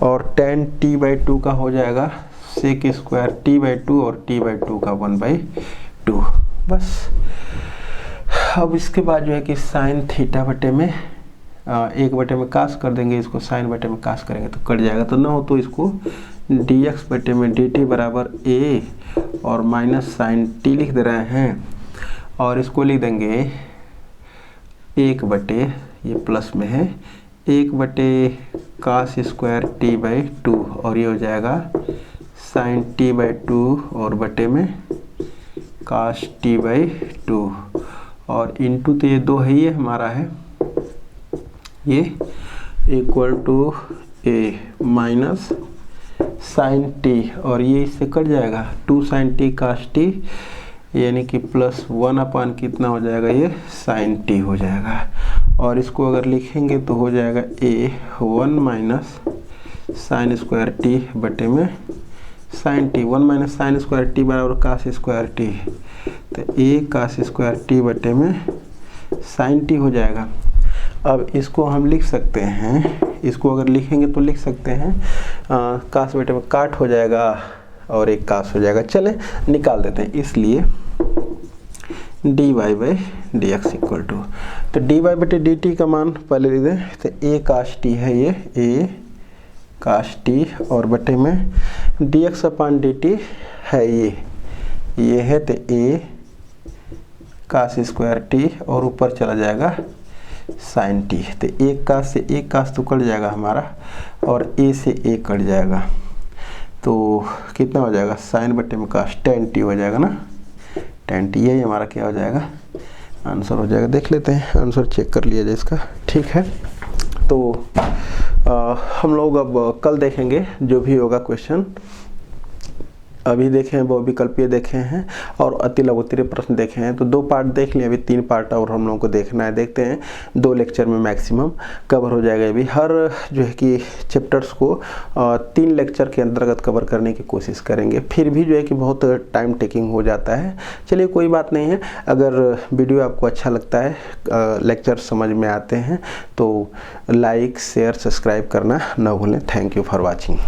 और tan t/2 का हो जाएगा sec² t/2 और t/2 का 1/2। बस अब इसके बाद जो है कि साइन थीटा बटे में 1 में कास कर देंगे, इसको साइन बटे में कास करेंगे तो कट जाएगा, तो ना हो तो इसको dx बटे में dt बराबर a और माइनस साइन t लिख दे रहे हैं, और इसको लिख देंगे 1 बटे, ये प्लस में है, 1 बटे cos² t/2, और ये हो जाएगा sin t/2 और बटे में cos t/2, और इंटू तो ये 2 है, ये हमारा है, ये equal to a minus sine t, और ये इससे कट जाएगा 2 sin t cos t, यानी कि प्लस 1 अपान कितना हो जाएगा, ये साइन t हो जाएगा, और इसको अगर लिखेंगे तो हो जाएगा a 1 माइनस sin² t बटे में sign t, 1 minus sin² t बराबर cos² t, तो a cos² t बटे में साइन t हो जाएगा। अब इसको हम लिख सकते हैं, इसको अगर लिखेंगे तो लिख सकते हैं कास बटे में काट हो जाएगा और एक कास हो जाएगा, चले निकाल देते हैं, इसलिए dy/dx इक्वल टू, तो dy/dt का मान पहले लिख दें, तो a cos t है, ये a cos t और बटे में dx अपॉन dt है, ये है, तो a cos² t और ऊपर चला जाएगा साइन t, तो एक कास से एक कास तो कट जाएगा हमारा, और a से a कट जाएगा, तो कितना हो जाएगा साइन बटे में कास tan t हो जाएगा ना, tan t, यही हमारा क्या हो जाएगा आंसर हो जाएगा। देख लेते हैं, आंसर चेक कर लिया जाए इसका, ठीक है। तो हम लोग अब कल देखेंगे जो भी होगा क्वेश्चन। अभी देखे हैं, बहुविकल्पीय देखे हैं और अति लघुत्तरीय प्रश्न देखे हैं। तो 2 पार्ट देख लिए, अभी 3 पार्ट और हम लोगों को देखना है। देखते हैं 2 लेक्चर में मैक्सिमम कवर हो जाएगा। अभी हर जो है कि चैप्टर्स को 3 लेक्चर के अंतर्गत कवर करने की कोशिश करेंगे। फिर भी जो है कि बहुत टाइम टेकिंग हो जाता है। चलिए कोई बात नहीं है। अगर वीडियो आपको अच्छा लगता है, लेक्चर समझ में आते हैं तो लाइक शेयर सब्सक्राइब करना न भूलें। Thank you for watching.